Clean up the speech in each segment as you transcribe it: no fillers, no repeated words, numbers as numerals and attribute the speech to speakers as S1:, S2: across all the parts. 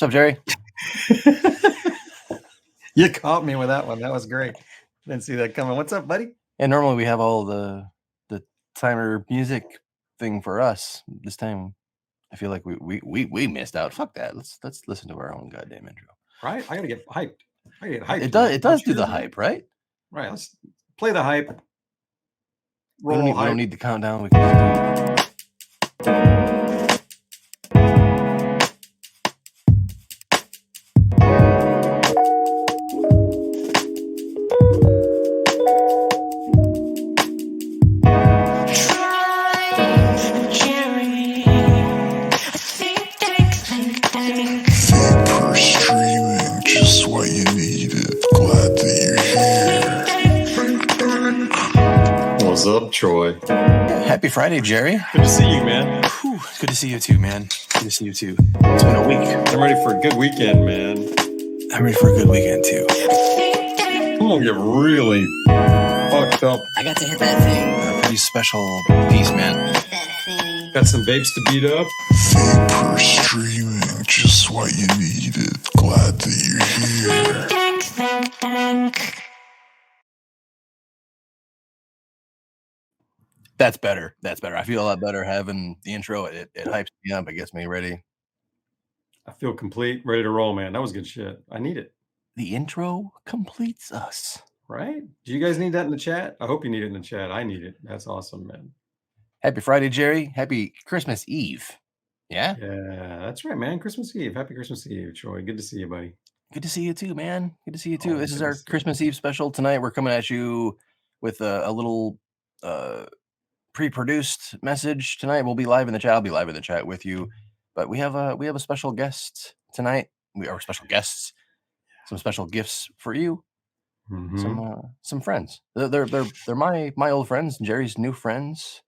S1: What's up, Jerry?
S2: You caught me with that one. That was great. Didn't see that coming. What's up, buddy?
S1: And normally we have all the timer music thing for us. This time, I feel like we missed out. Fuck that. Let's listen to our own goddamn intro.
S2: Right? I gotta get hyped. I gotta get hyped.
S1: It does do the hype, right?
S2: Right. Let's play the hype.
S1: We don't need the countdown. We can
S2: What's up, Troy?
S1: Happy Friday, Jerry.
S2: Good to see you, man.
S1: Whew, good to see you too, man. Good to see you too. It's been a week.
S2: I'm ready for a good weekend, man.
S1: I'm ready for a good weekend too.
S2: I'm gonna get really fucked up.
S3: I got to hit that thing.
S1: A pretty special piece, man.
S2: Got some vapes to beat up.
S4: Vapor streaming, just what you needed. Glad that you're here.
S1: That's better. That's better. I feel a lot better having the intro. It hypes me up. It gets me ready.
S2: I feel complete, ready to roll, man. That was good shit. I need it.
S1: The intro completes us.
S2: Right? Do you guys need that in the chat? I hope you need it in the chat. I need it. That's awesome, man.
S1: Happy Friday, Jerry. Happy Christmas Eve. Yeah?
S2: Yeah, that's right, man. Christmas Eve. Happy Christmas Eve, Troy. Good to see you, buddy.
S1: Good to see you too, man. Good to see you too.
S2: Always
S1: This is
S2: good
S1: our
S2: to see you.
S1: Christmas Eve special tonight. We're coming at you with a little pre-produced message tonight. We'll be live in the chat. I'll be live in the chat with you. But we have a special guest tonight. We are special guests. Some special gifts for you.
S2: Mm-hmm.
S1: Some friends. They're my old friends, Jerry's new friends.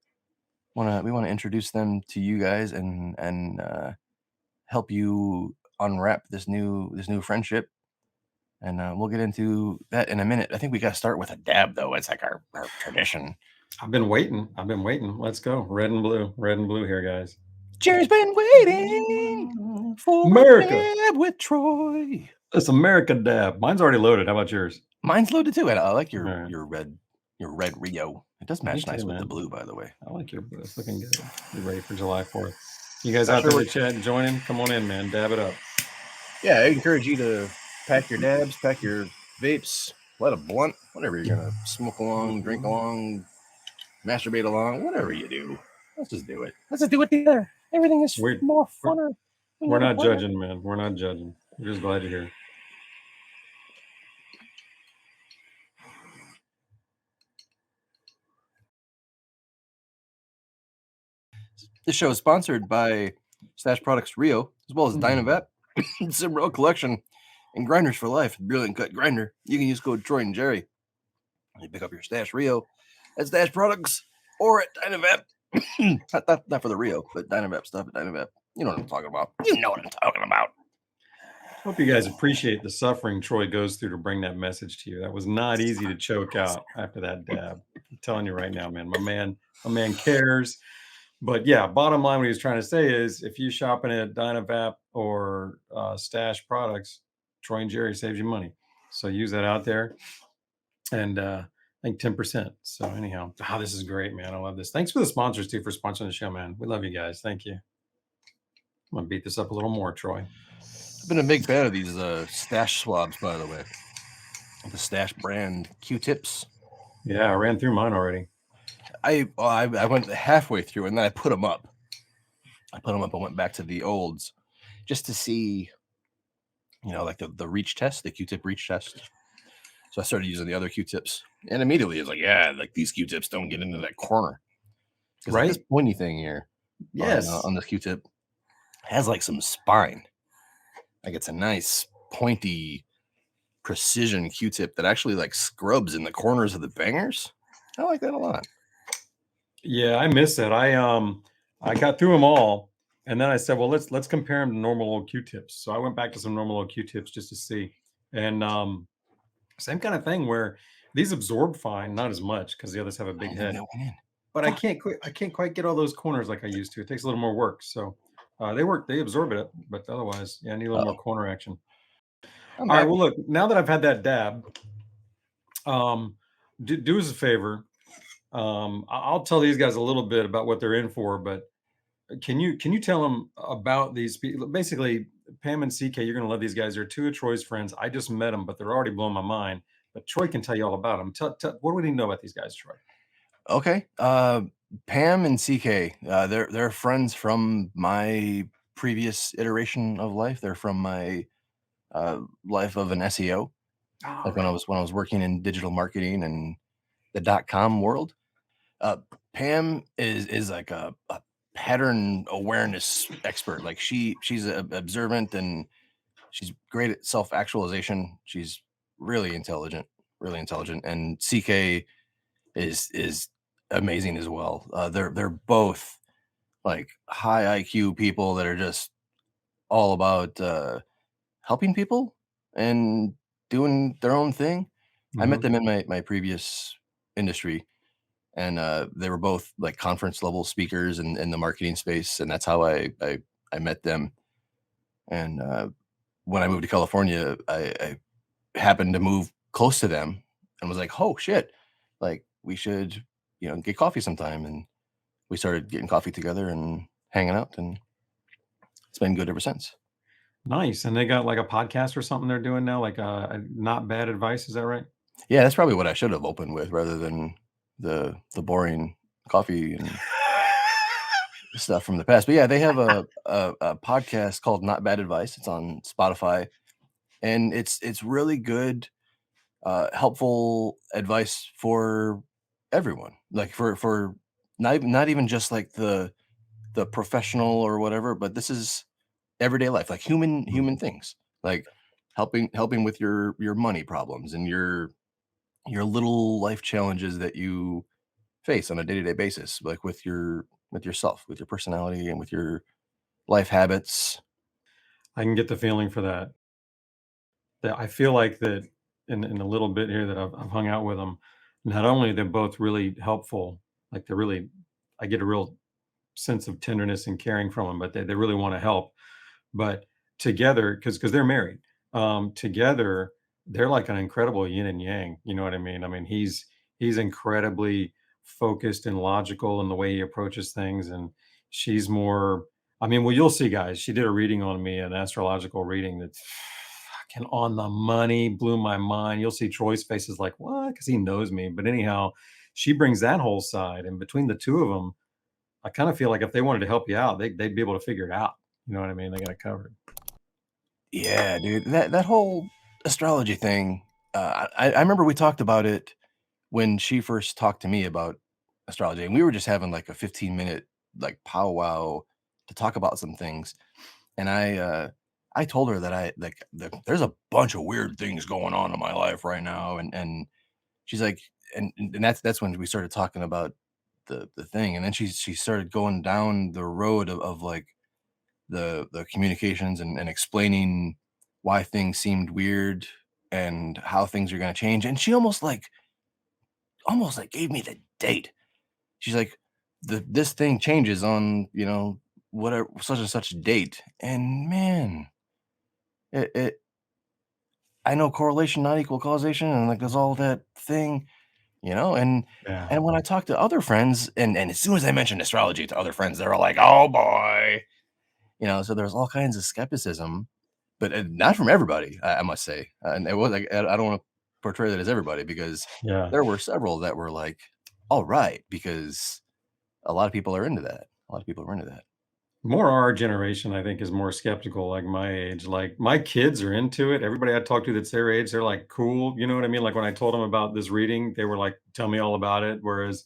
S1: We want to introduce them to you guys and help you unwrap this new friendship. And we'll get into that in a minute. I think we got to start with a dab though. It's like our tradition.
S2: I've been waiting. Let's go. Red and blue here, guys.
S1: Jerry's been waiting for
S2: America.
S1: a dab with Troy.
S2: It's America dab. Mine's already loaded. How about yours?
S1: Mine's loaded too. And I like your
S2: Right.
S1: your red Rio. It does match
S2: too,
S1: nice with the
S2: man.
S1: blue, by the way.
S2: I like your blue. It's looking good. You ready for July 4th? You guys
S1: Not
S2: out
S1: sure
S2: there in
S1: what-
S2: the chat joining? Come on in, man. Dab it up.
S1: Yeah, I encourage you to pack your dabs, pack your vapes, light a blunt, whatever you're gonna smoke along, drink along, masturbate along, whatever you do. Let's just do it. Let's just do it together. Everything is
S2: We're-
S1: more funner.
S2: We're not judging, man. We're not judging. We're just glad you're here.
S1: This show is sponsored by Stash Products Rio, as well as Dynavap, Simrell Collection, and Grinders for Life. Brilliant cut grinder. You can use code Troy and Jerry. You pick up your Stash Rio at Stash Products or at Dynavap. not for the Rio, but Dynavap stuff at Dynavap. You know what I'm talking about. You know what I'm talking about.
S2: Hope you guys appreciate the suffering Troy goes through to bring that message to you. That was not easy to choke out after that dab. I'm telling you right now, man. My man cares. But yeah, bottom line, what he was trying to say is if you're shopping at Dynavap or Stash Products, Troy and Jerry saves you money. So use that out there. And I think 10%. So anyhow, this is great, man. I love this. Thanks for the sponsors too for sponsoring the show, man. We love you guys. Thank you. I'm gonna beat this up a little more, Troy.
S1: I've been a big fan of these Stash swabs, by the way. The Stash brand Q-tips.
S2: Yeah, I ran through mine already.
S1: I went halfway through and then I put them up. I went back to the olds just to see, like the reach test, the Q-tip reach test. So I started using the other Q-tips and immediately it's like, yeah, like these Q-tips don't get into that corner.
S2: Right.
S1: Like this pointy thing here.
S2: Yes.
S1: On this Q-tip has like some spine. Like it's a nice pointy precision Q-tip that actually like scrubs in the corners of the bangers. I like that a lot.
S2: Yeah, I miss that. I got through them all, and then I said, well, let's compare them to normal old Q-tips. So I went back to some normal old Q-tips just to see, and same kind of thing where these absorb fine, not as much because the others have a big head. But I can't quite get all those corners like I used to. It takes a little more work. So They absorb it, but otherwise, yeah, I need a little more
S1: Uh-oh.
S2: corner action.
S1: I'm
S2: All right,
S1: back.
S2: well, look, now that I've had that dab, do us a favor. I'll tell these guys a little bit about what they're in for, but can you tell them about these people? Basically, Pam and CK, you're gonna love these guys. They're two of Troy's friends. I just met them, but they're already blowing my mind. But Troy can tell you all about them. What do we need to know about these guys, Troy?
S1: Okay. Pam and CK, they're friends from my previous iteration of life. They're from my life of an SEO,
S2: All
S1: like when I
S2: right.
S1: was working in digital marketing and the .com world. Uh, Pam is like a pattern awareness expert. Like she's observant and she's great at self actualization. She's really intelligent, really intelligent. And CK is amazing as well. They're both like high IQ people that are just all about helping people and doing their own thing. I met
S2: Mhm.
S1: them in my previous industry, and they were both like conference level speakers in the marketing space, and that's how I met them. And when I moved to California, I happened to move close to them and was like, oh shit, like we should get coffee sometime. And we started getting coffee together and hanging out, and it's been good ever since.
S2: Nice. And they got like a podcast or something they're doing now, like not bad advice. Is that right?
S1: Yeah, that's probably what I should have opened with rather than the boring coffee and stuff from the past. But yeah, they have a podcast called Not Bad Advice. It's on Spotify, and it's really good, helpful advice for everyone. Like for not even just like the professional or whatever, but this is everyday life, like human things, like helping with your money problems and your little life challenges that you face on a day-to-day basis, like with yourself, with your personality, and with your life habits.
S2: I can get the feeling for that. That I feel like that in a little bit here that I've hung out with them, not only they're both really helpful, like they're really, I get a real sense of tenderness and caring from them, but they really want to help. But together, because they're married, together they're like an incredible yin and yang. You know what I mean? I mean, he's incredibly focused and logical in the way he approaches things, and she's more. I mean, well, you'll see, guys. She did a reading on me, an astrological reading that's fucking on the money, blew my mind. You'll see Troy's face is like, what? Because he knows me. But anyhow, she brings that whole side, and between the two of them, I kind of feel like if they wanted to help you out, they'd be able to figure it out. You know what I mean? They got it covered.
S1: Yeah, dude, that whole astrology thing. I remember we talked about it when she first talked to me about astrology, and we were just having like a 15-minute like powwow to talk about some things. And I told her that there's a bunch of weird things going on in my life right now, and she's like, and that's when we started talking about the thing, and then she started going down the road of like the communications and explaining why things seemed weird and how things are going to change, and she almost like gave me the date. She's like, this thing changes on whatever such and such date, and man, it I know correlation not equal causation, and like there's all that thing, and
S2: Yeah.
S1: when I talk to other friends, and as soon as I mentioned astrology to other friends, they were like, "Oh boy," so there's all kinds of skepticism, but not from everybody, I must say, and it was like I don't want to portray that as everybody because
S2: Yeah.
S1: there were several that were like, "All right," because a lot of people are into that. A lot of people are into that.
S2: More our generation, I think, is more skeptical, like my age. Like my kids are into it. Everybody I talk to that's their age, they're like, cool. You know what I mean? Like when I told them about this reading, they were like, tell me all about it. Whereas,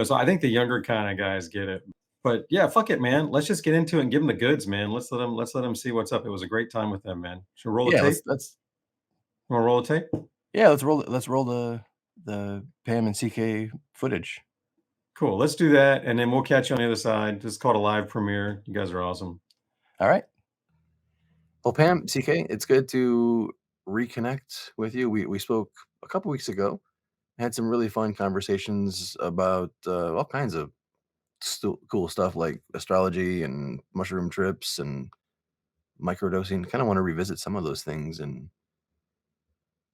S2: so I think the younger kind of guys get it. But yeah, fuck it, man. Let's just get into it and give them the goods, man. Let's let them see what's up. It was a great time with them, man. Should we roll the
S1: Yeah,
S2: tape?
S1: let's
S2: You want to roll the tape?
S1: yeah, let's roll the Pam and CK footage.
S2: Cool. Let's do that. And then we'll catch you on the other side. This is called a live premiere. You guys are awesome.
S1: All right. Well, Pam, CK, it's good to reconnect with you. We spoke a couple weeks ago, had some really fun conversations about all kinds of cool stuff like astrology and mushroom trips and microdosing. Kind of want to revisit some of those things and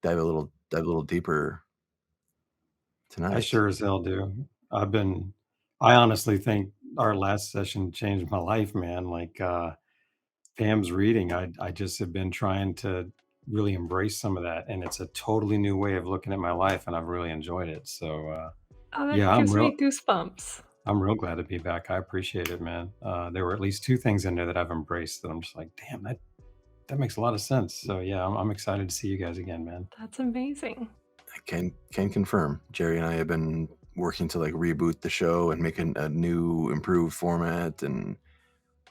S1: dive a little deeper
S2: I
S1: tonight.
S2: sure as hell do. I honestly think our last session changed my life, man. Like Pam's reading, I just have been trying to really embrace some of that, and it's a totally new way of looking at my life, and I've really enjoyed it. So
S3: Oh, that
S2: yeah,
S3: gives me goosebumps.
S2: I'm real glad to be back. I appreciate it, man. There were at least 2 things in there that I've embraced that I'm just like, damn, that makes a lot of sense. So yeah, I'm excited to see you guys again, man.
S3: That's amazing.
S1: I can confirm. Jerry and I have been working to like reboot the show and make a new, improved format, and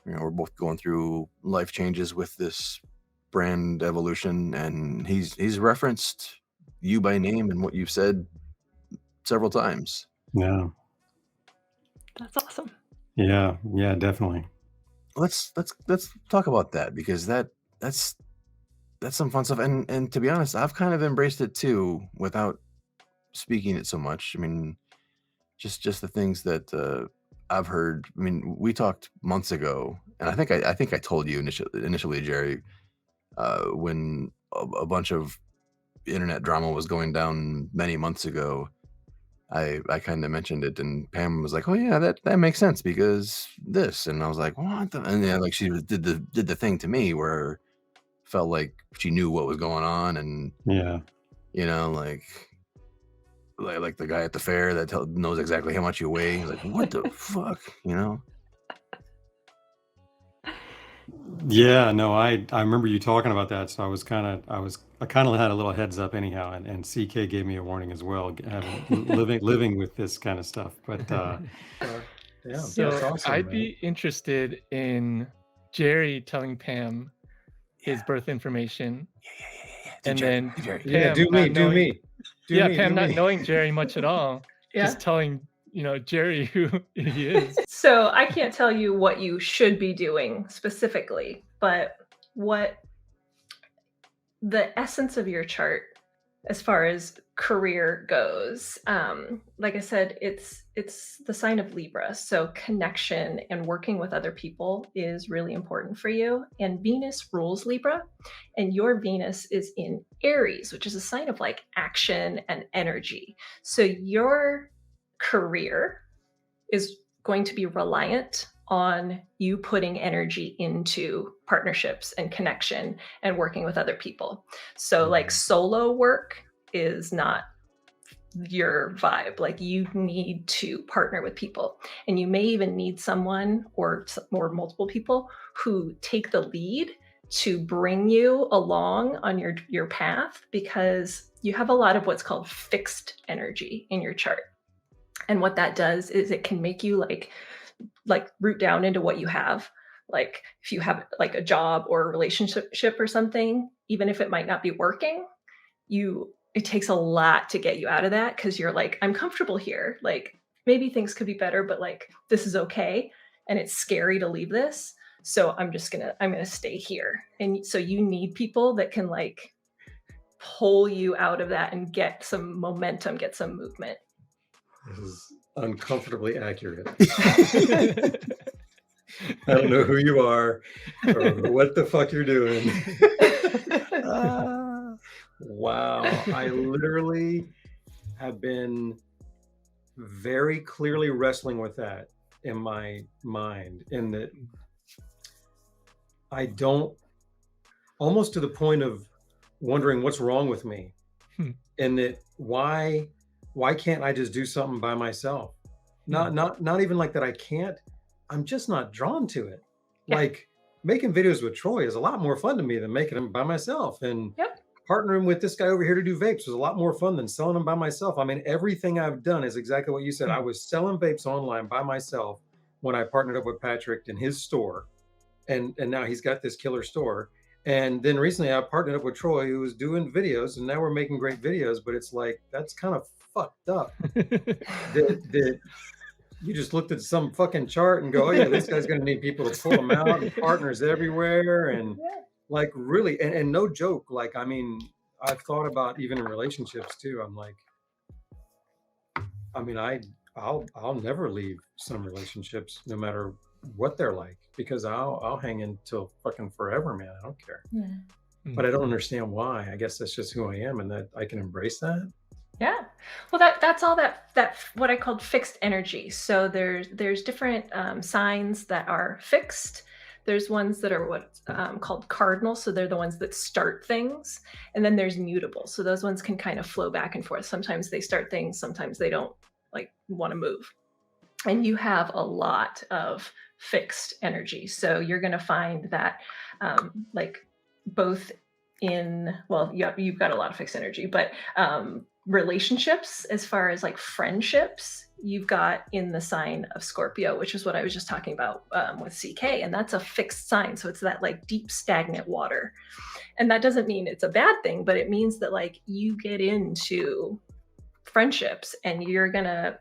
S1: we're both going through life changes with this brand evolution. And he's referenced you by name and what you've said several times.
S2: Yeah,
S3: That's awesome.
S2: yeah, definitely.
S1: Let's talk about that, because that's some fun stuff. And to be honest, I've kind of embraced it too without speaking it so much. I mean, just the things that I've heard. I mean, we talked months ago, and I think I told you initially, Jerry, when a bunch of internet drama was going down many months ago. I kind of mentioned it, and Pam was like, "Oh yeah, that makes sense because this," and I was like, "What?" And yeah, like she did the thing to me where felt like she knew what was going on, and
S2: Yeah.
S1: Like the guy at the fair that knows exactly how much you weigh. He's like, what the fuck,
S2: Yeah, no, I remember you talking about that, so I kind of had a little heads up anyhow, and CK gave me a warning as well, living with this kind of stuff. But yeah,
S5: So
S2: that's awesome,
S5: I'd
S2: man.
S5: be interested in Jerry telling Pam his birth information, and then
S1: Jerry.
S2: Yeah,
S5: Pam
S2: do
S5: not
S2: me,
S5: knowing,
S2: do me,
S5: Pam
S2: do
S5: not
S2: me.
S5: knowing Jerry much at all,
S6: Yeah.
S5: just telling Jerry who he is.
S6: So I can't tell you what you should be doing specifically, but what the essence of your chart as far as career goes, like I said, it's the sign of Libra. So connection and working with other people is really important for you. And Venus rules Libra, and your Venus is in Aries, which is a sign of like action and energy. So your career is going to be reliant on you putting energy into partnerships and connection and working with other people. So like solo work is not your vibe. Like you need to partner with people, and you may even need someone or multiple people who take the lead to bring you along on your path, because you have a lot of what's called fixed energy in your chart. And what that does is it can make you like root down into what you have. Like if you have like a job or a relationship or something, even if it might not be working, it takes a lot to get you out of that, because you're like, I'm comfortable here. Like maybe things could be better, but like this is okay. And it's scary to leave this. So I'm gonna stay here. And so you need people that can like pull you out of that and get some momentum, get some movement.
S2: This is uncomfortably accurate. I don't know who you are or what the fuck you're doing. Wow. I literally have been very clearly wrestling with that in my mind, in that I don't, almost to the point of wondering what's wrong with me, and that why can't I just do something by myself? Not even like that I can't, I'm just not drawn to it.
S6: Yeah.
S2: Like making videos with Troy is a lot more fun to me than making them by myself. And
S6: Yep.
S2: partnering with this guy over here to do vapes was a lot more fun than selling them by myself. I mean, everything I've done is exactly what you said. I was selling vapes online by myself when I partnered up with Patrick in his store. And now he's got this killer store. And then recently I partnered up with Troy, who was doing videos, and now we're making great videos. But it's like, that's kind of fucked up. that you just looked at some fucking chart and go, oh yeah, this guy's going to need people to pull him out, and partners everywhere. And like really, and no joke, like, I mean, I've thought about even in relationships too. I'm like, I mean, I I'll never leave some relationships, no matter what they're like, because I'll hang until fucking forever, man. I don't care.
S6: Yeah.
S2: But I don't understand why. I guess that's just who I am, and that I can embrace that.
S6: Yeah. Well, that's all that what I called fixed energy. So there's different signs that are fixed. There's ones that are what's called cardinal. So they're the ones that start things. And then there's mutable. So those ones can kind of flow back and forth. Sometimes they start things, sometimes they don't like want to move. And you have a lot of fixed energy. So you're going to find that like both in, well, you've got a lot of fixed energy, but relationships, as far as like friendships, you've got in the sign of Scorpio, which is what I was just talking about with CK. And that's a fixed sign. So it's that like deep stagnant water. And that doesn't mean it's a bad thing, but it means that like you get into friendships and you're gonna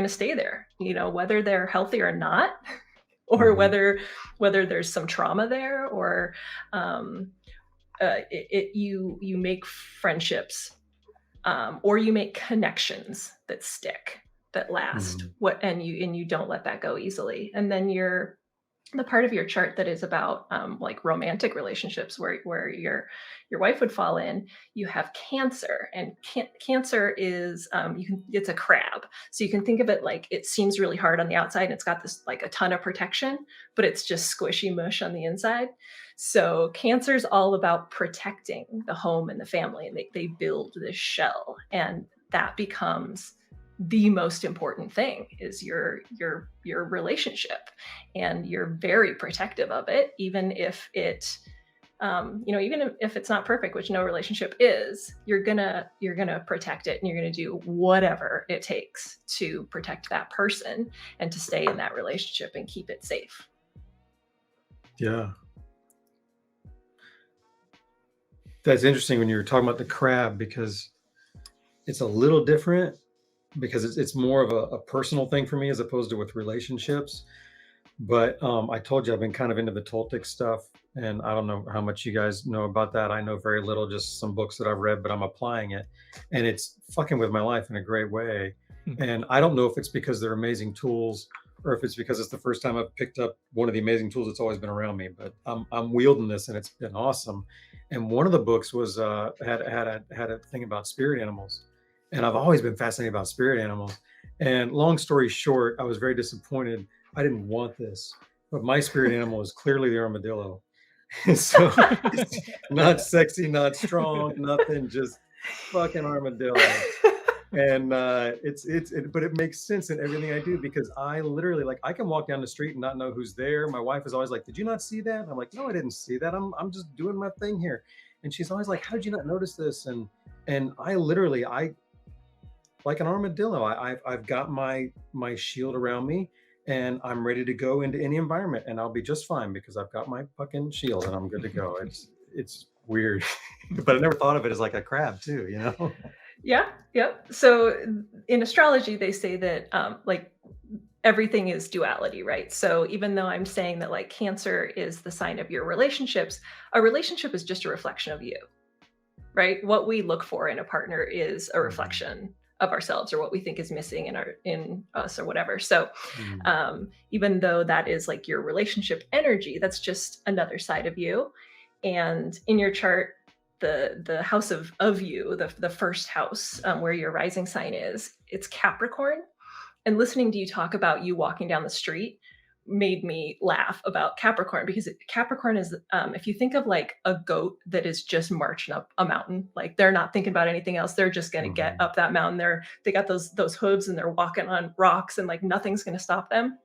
S6: stay there, you know, whether they're healthy or not, or whether there's some trauma there, or you make friendships or you make connections that stick, that last, and you don't let that go easily. And then the part of your chart that is about like romantic relationships, where your wife would fall in, you have Cancer, and Cancer is it's a crab. So you can think of it like it seems really hard on the outside, and it's got this like a ton of protection, but it's just squishy mush on the inside. So Cancer's all about protecting the home and the family, and they build this shell, and that becomes the most important thing, is your relationship, and you're very protective of it, even if it even if it's not perfect, which no relationship is. You're gonna protect it, and you're gonna do whatever it takes to protect that person and to stay in that relationship and keep it safe.
S2: Yeah. That's interesting when you were talking about the crab, because it's a little different, because it's more of a personal thing for me as opposed to with relationships. But I told you I've been kind of into the Toltec stuff, and I don't know how much you guys know about that. I know very little, just some books that I've read, but I'm applying it, and it's fucking with my life in a great way. And I don't know if it's because they're amazing tools, or if it's because it's the first time I've picked up one of the amazing tools that's always been around me, but I'm wielding this, and it's been awesome. And one of the books was had a thing about spirit animals. And I've always been fascinated about spirit animals. And long story short, I was very disappointed. I didn't want this, but my spirit animal is clearly the armadillo. So it's not sexy, not strong, nothing, just fucking armadillo. And but it makes sense in everything I do, because I literally, like, I can walk down the street and not know who's there. My wife is always like, "Did you not see that?" And I'm like, "No, I didn't see that. I'm just doing my thing here." And she's always like, "How did you not notice this?" And I literally, like an armadillo, I've got my shield around me, and I'm ready to go into any environment, and I'll be just fine because I've got my fucking shield and I'm good to go. It's weird, but I never thought of it as like a crab too, you know?
S6: Yeah. So in astrology, they say that like everything is duality, right? So even though I'm saying that like Cancer is the sign of your relationships, a relationship is just a reflection of you, right? What we look for in a partner is a reflection of ourselves, or what we think is missing in us, or whatever. So even though that is like your relationship energy, that's just another side of you. And in your chart, the house of you, the first house where your rising sign is, it's Capricorn. And listening to you talk about you walking down the street made me laugh about Capricorn, because Capricorn is, if you think of like a goat that is just marching up a mountain, like they're not thinking about anything else. They're just going to get up that mountain. They got those hooves, and they're walking on rocks, and like nothing's going to stop them.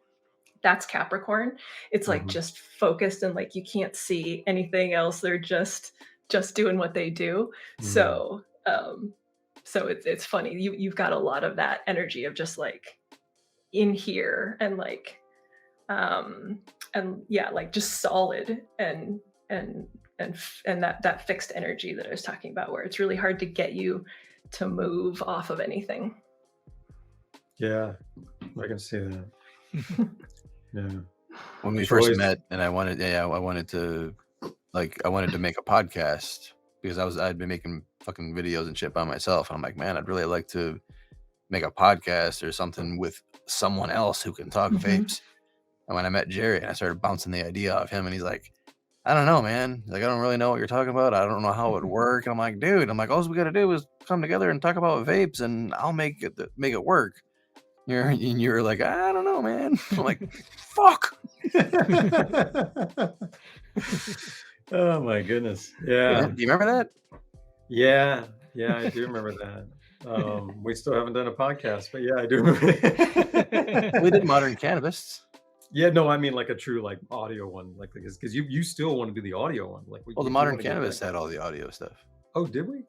S6: That's Capricorn. It's like just focused, and like you can't see anything else. They're just doing what they do. So it's funny. You've got a lot of that energy of just like in here, and like and yeah, like just solid and that fixed energy that I was talking about, where it's really hard to get you to move off of anything.
S2: Yeah, I can see that. Yeah.
S1: When we first met, and I wanted to make a podcast, because I'd been making fucking videos and shit by myself. And I'm like, man, I'd really like to make a podcast or something with someone else who can talk vapes. And when I met Jerry, and I started bouncing the idea off him, and he's like, I don't know, man. Like, I don't really know what you're talking about. I don't know how it would work. And I'm like, dude, all we got to do is come together and talk about vapes, and I'll make it work. You're like, I don't know, man. I'm like, fuck.
S2: Oh my goodness.
S1: Do
S2: Yeah.
S1: you remember that?
S2: Yeah, I do remember that. We still haven't done a podcast, but yeah, I do remember that.
S1: We did Modern Cannabis.
S2: Yeah, no, I mean like a true like audio one, like because you still want to do the audio one, like
S1: Well, the Modern Cannabis had all the audio stuff.
S2: Oh, did we?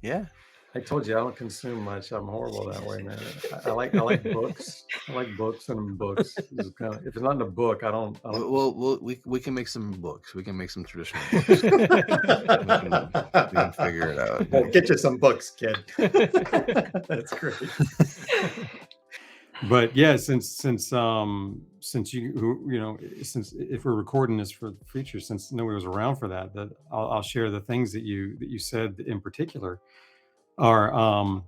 S1: Yeah.
S2: I told you I don't consume much. I'm horrible that way, man. I like books. I like books and books. It's kind of, if it's not in a book, I don't.
S1: Well, we can make some books. We can make some traditional books. we can figure it out.
S2: Well, get you some books, kid. That's great. But yeah, since if we're recording this for the future, since nobody was around for that I'll share the things that you said in particular are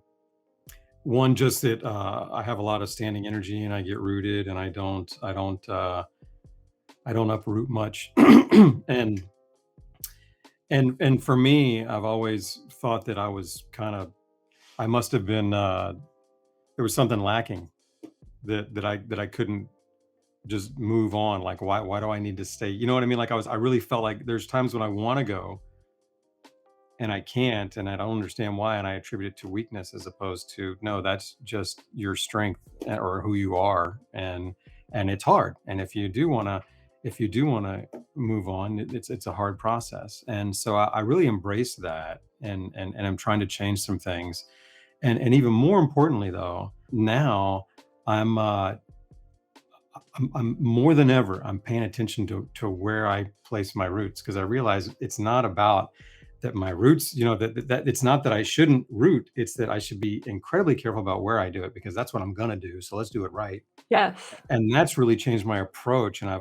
S2: one, just that I have a lot of standing energy and I get rooted and I don't uproot much. and for me, I've always thought that I must have been there was something lacking that I couldn't just move on. Like, why do I need to stay? You know what I mean? Like I really felt like there's times when I want to go and I can't, and I don't understand why. And I attribute it to weakness as opposed to, no, that's just your strength or who you are. And it's hard. And if you do want to move on, it's a hard process. And so I really embrace that. And I'm trying to change some things. And even more importantly though, now I'm more than ever, I'm paying attention to where I place my roots, because I realize it's not about that my roots, that it's not that I shouldn't root. It's that I should be incredibly careful about where I do it, because that's what I'm going to do. So let's do it right.
S3: Yes.
S2: And that's really changed my approach. And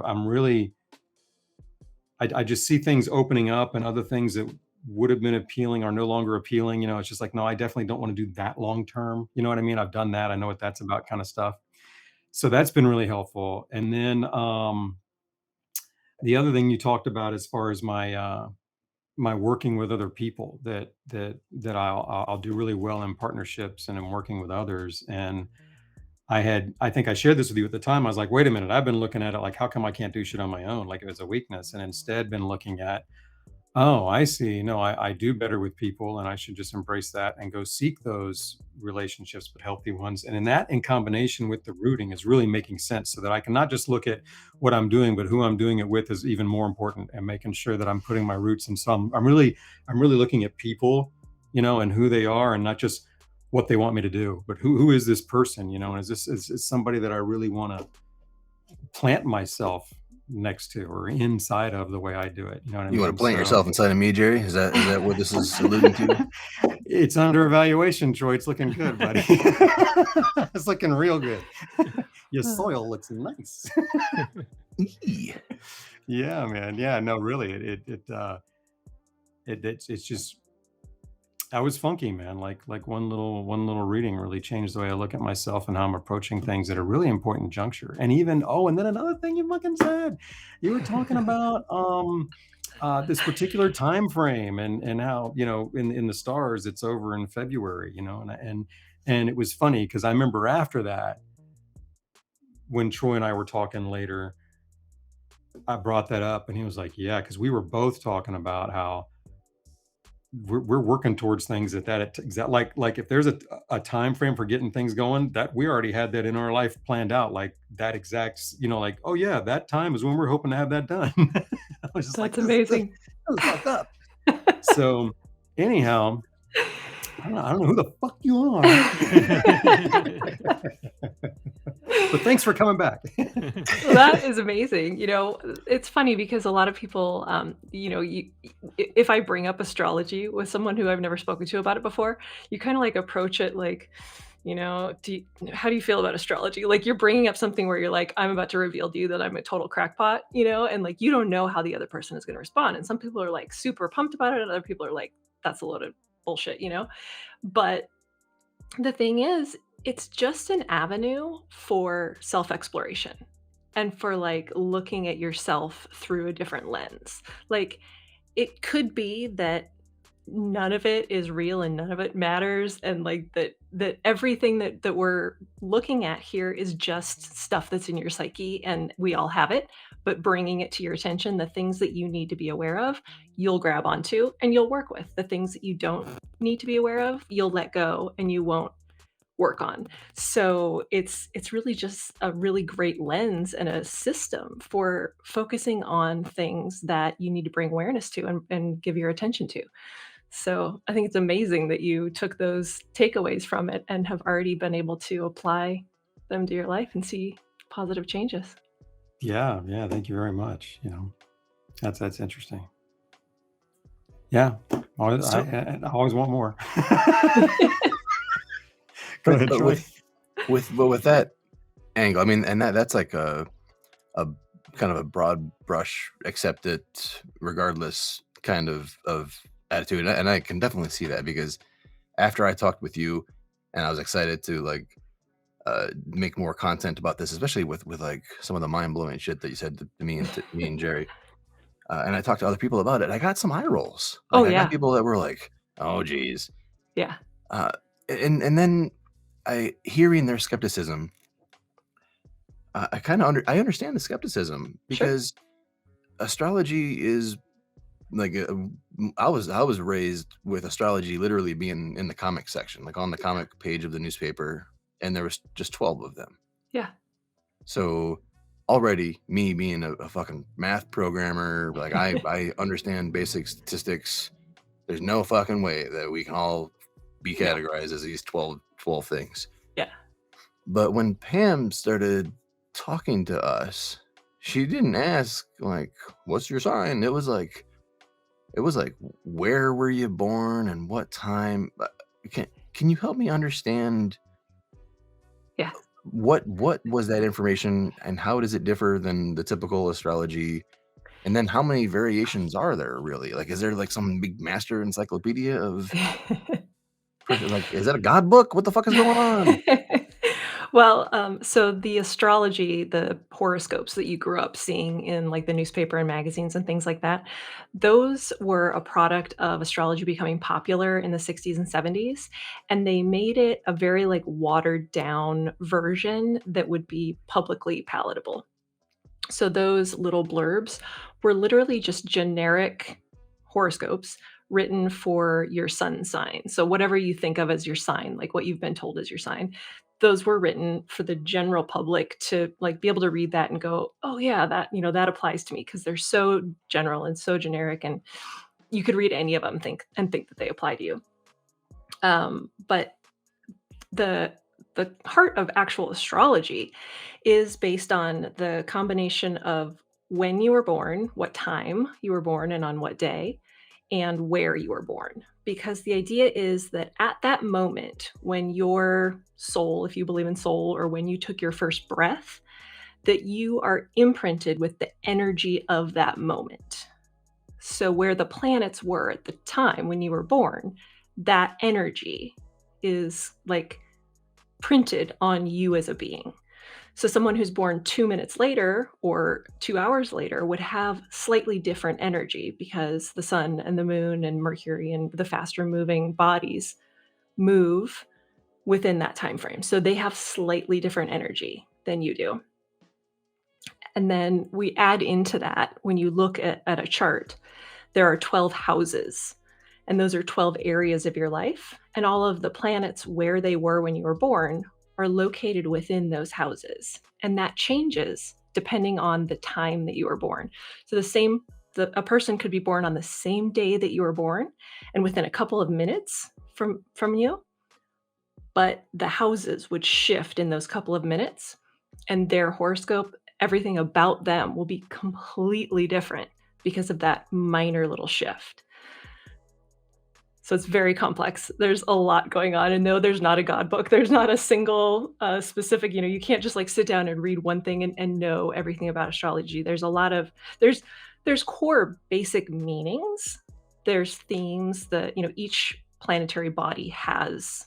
S2: I just see things opening up, and other things that would have been appealing are no longer appealing. It's just like, no, I definitely don't want to do that long term. You know what I mean? I've done that. I know what that's about, kind of stuff. So that's been really helpful. And then the other thing you talked about as far as my working with other people, that I'll do really well in partnerships and in working with others. And I think I shared this with you at the time. I was like, wait a minute, I've been looking at it like, how come I can't do shit on my own? Like it was a weakness. And instead been looking at, oh, I see. No, I do better with people, and I should just embrace that and go seek those relationships, but healthy ones. And in combination with the rooting is really making sense, so that I can not just look at what I'm doing, but who I'm doing it with is even more important, and making sure that I'm putting my roots in some. I'm really looking at people, and who they are, and not just what they want me to do, but who is this person, and is somebody that I really want to plant myself next to or inside of the way I do it. You know what I mean?
S1: You want to plant yourself inside of me, Jerry? Is that what this is alluding to?
S2: It's under evaluation, Troy. It's looking good, buddy. It's looking real good. Your soil looks nice. Yeah, man. Yeah, no, really. It's just, I was funky, man. Like one little reading really changed the way I look at myself and how I'm approaching things at a really important juncture. And even, and then another thing you fucking said, you were talking about this particular time frame and how, in the stars, it's over in February, and it was funny because I remember after that, when Troy and I were talking later, I brought that up and he was like, yeah, because we were both talking about how we're working towards things like if there's a time frame for getting things going, that we already had that in our life planned out, like that exact, like, oh yeah, that time is when we're hoping to have that done. I was just
S3: That's
S2: like,
S3: amazing.
S2: That was fucked up. So anyhow, I don't know who the fuck you are. But thanks for coming back.
S3: Well, that is amazing. It's funny because a lot of people, if I bring up astrology with someone who I've never spoken to about it before, you kind of like approach it like, how do you feel about astrology? Like you're bringing up something where you're like, I'm about to reveal to you that I'm a total crackpot, and like, you don't know how the other person is going to respond. And some people are like super pumped about it. And other people are like, that's a load of bullshit, but The thing is, it's just an avenue for self-exploration and for like looking at yourself through a different lens. Like it could be that none of it is real and none of it matters, and like that everything that we're looking at here is just stuff that's in your psyche and we all have it, but bringing it to your attention, the things that you need to be aware of, you'll grab onto and you'll work with. The things that you don't need to be aware of, you'll let go and you won't work on. So it's really just a really great lens and a system for focusing on things that you need to bring awareness to and give your attention to. So I think it's amazing that you took those takeaways from it and have already been able to apply them to your life and see positive changes.
S2: Yeah, thank you very much. That's interesting. Yeah, I always want more. Go ahead,
S1: But
S2: Troy.
S1: with that angle, I mean, and that's like a kind of a broad brush, accept it regardless kind of attitude, and I can definitely see that, because after I talked with you and I was excited to like make more content about this, especially with like some of the mind-blowing shit that you said to me and Jerry, and I talked to other people about it, I got some eye rolls. Like, I got people that were like, oh geez.
S3: Yeah.
S1: And then hearing their skepticism, I kind of I understand the skepticism, because astrology is like I was raised with astrology literally being in the comic section, like on the comic page of the newspaper, and there was just 12 of them.
S3: Yeah.
S1: So already me being a fucking math programmer, like I understand basic statistics. There's no fucking way that we can all be categorized as these 12 things.
S3: Yeah.
S1: But when Pam started talking to us, she didn't ask like, what's your sign? It was like, where were you born and what time? Can you help me understand?
S3: Yeah.
S1: What was that information, and how does it differ than the typical astrology? And then how many variations are there really? Like, is there like some big master encyclopedia of like, is that a god book? What the fuck is going on?
S3: Well, so the astrology, the horoscopes that you grew up seeing in like the newspaper and magazines and things like that, those were a product of astrology becoming popular in the 60s and 70s. And they made it a very like watered down version that would be publicly palatable. So those little blurbs were literally just generic horoscopes written for your sun sign. So whatever you think of as your sign, like what you've been told is your sign, those were written for the general public to like be able to read that and go, "Oh yeah, that applies to me," because they're so general and so generic, and you could read any of them think that they apply to you. But the heart of actual astrology is based on the combination of when you were born, what time you were born, and on what day, and where you were born. Because the idea is that at that moment, when your soul, if you believe in soul, or when you took your first breath, that you are imprinted with the energy of that moment. So where the planets were at the time when you were born, that energy is like printed on you as a being. So someone who's born 2 minutes later or 2 hours later would have slightly different energy, because the sun and the moon and Mercury and the faster moving bodies move within that time frame. So they have slightly different energy than you do. And then we add into that, when you look at a chart, there are 12 houses, and those are 12 areas of your life. And all of the planets where they were when you were born are located within those houses. And that changes depending on the time that you were born. So a person could be born on the same day that you were born and within a couple of minutes from you, but the houses would shift in those couple of minutes, and their horoscope, everything about them will be completely different because of that minor little shift. So it's very complex. There's a lot going on. And no, there's not a God book. There's not a single specific, you can't just like sit down and read one thing and know everything about astrology. There's a lot of, there's core basic meanings. There's themes that, each planetary body has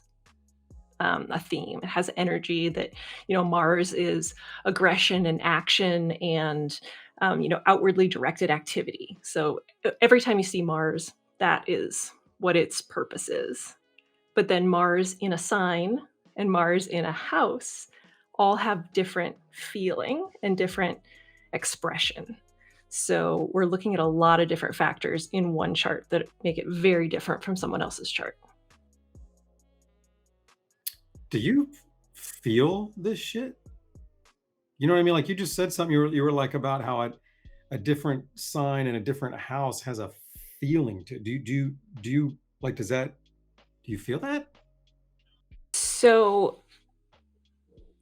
S3: a theme. It has energy that, Mars is aggression and action and, outwardly directed activity. So every time you see Mars, that is what its purpose is. But then Mars in a sign and Mars in a house all have different feeling and different expression. So we're looking at a lot of different factors in one chart that make it very different from someone else's chart.
S2: Do you feel this shit? You know what I mean? Like you just said something. You were like about how a different sign and a different house has a feeling to it. Do you like? Do you feel that?
S3: So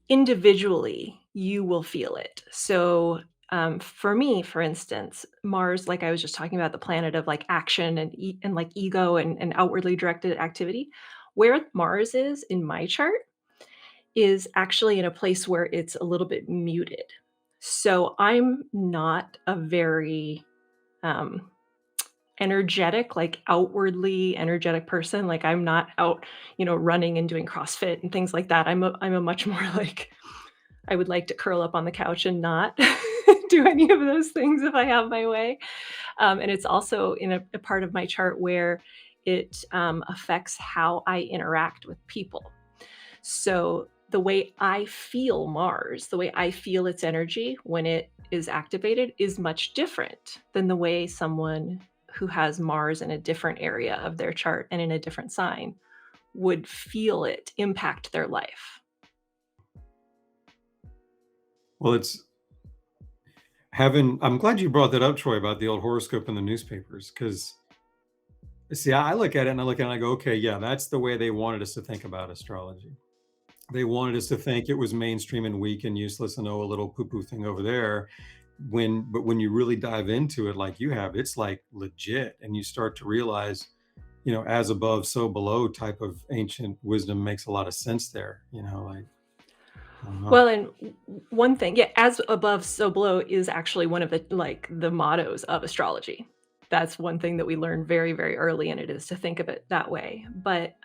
S3: individually, you will feel it. So for me, for instance, Mars, like I was just talking about, the planet of like action and like ego and outwardly directed activity, where Mars is in my chart is actually in a place where it's a little bit muted. So I'm not a very energetic, like outwardly energetic person. Like I'm not out, running and doing CrossFit and things like that. I'm a much more like, I would like to curl up on the couch and not do any of those things if I have my way. And it's also in a part of my chart where it affects how I interact with people. So the way I feel Mars, the way I feel its energy when it is activated is much different than the way someone who has Mars in a different area of their chart and in a different sign would feel it impact their life.
S2: Well, I'm glad you brought that up, Troy, about the old horoscope in the newspapers. Because see, I look at it and I go, okay, yeah, that's the way they wanted us to think about astrology. They wanted us to think it was mainstream and weak and useless and a little poo-poo thing over there. But when you really dive into it like you have, it's like legit, and you start to realize, as above, so below type of ancient wisdom makes a lot of sense there. Like.
S3: Well, and one thing, as above, so below is actually one of the mottos of astrology. That's one thing that we learn very, very early, and it is to think of it that way. But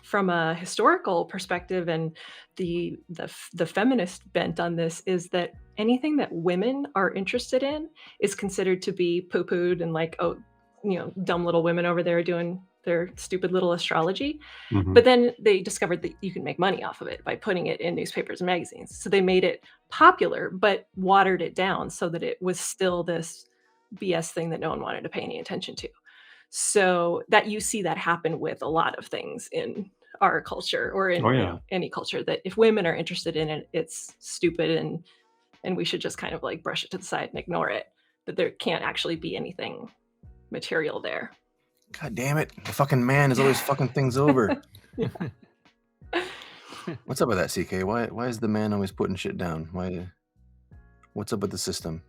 S3: from a historical perspective and the feminist bent on this is that anything that women are interested in is considered to be poo-pooed and like, oh, dumb little women over there doing their stupid little astrology.
S2: Mhm.
S3: But then they discovered that you can make money off of it by putting it in newspapers and magazines. So they made it popular, but watered it down so that it was still this BS thing that no one wanted to pay any attention to. So that you see that happen with a lot of things in our culture or in
S2: Oh, yeah.
S3: any culture, that if women are interested in it, it's stupid and we should just kind of like brush it to the side and ignore it, that there can't actually be anything material there.
S1: God damn it. The fucking man is always fucking things over.
S3: Yeah.
S1: What's up with that, CK? Why is the man always putting shit down? What's up with the system?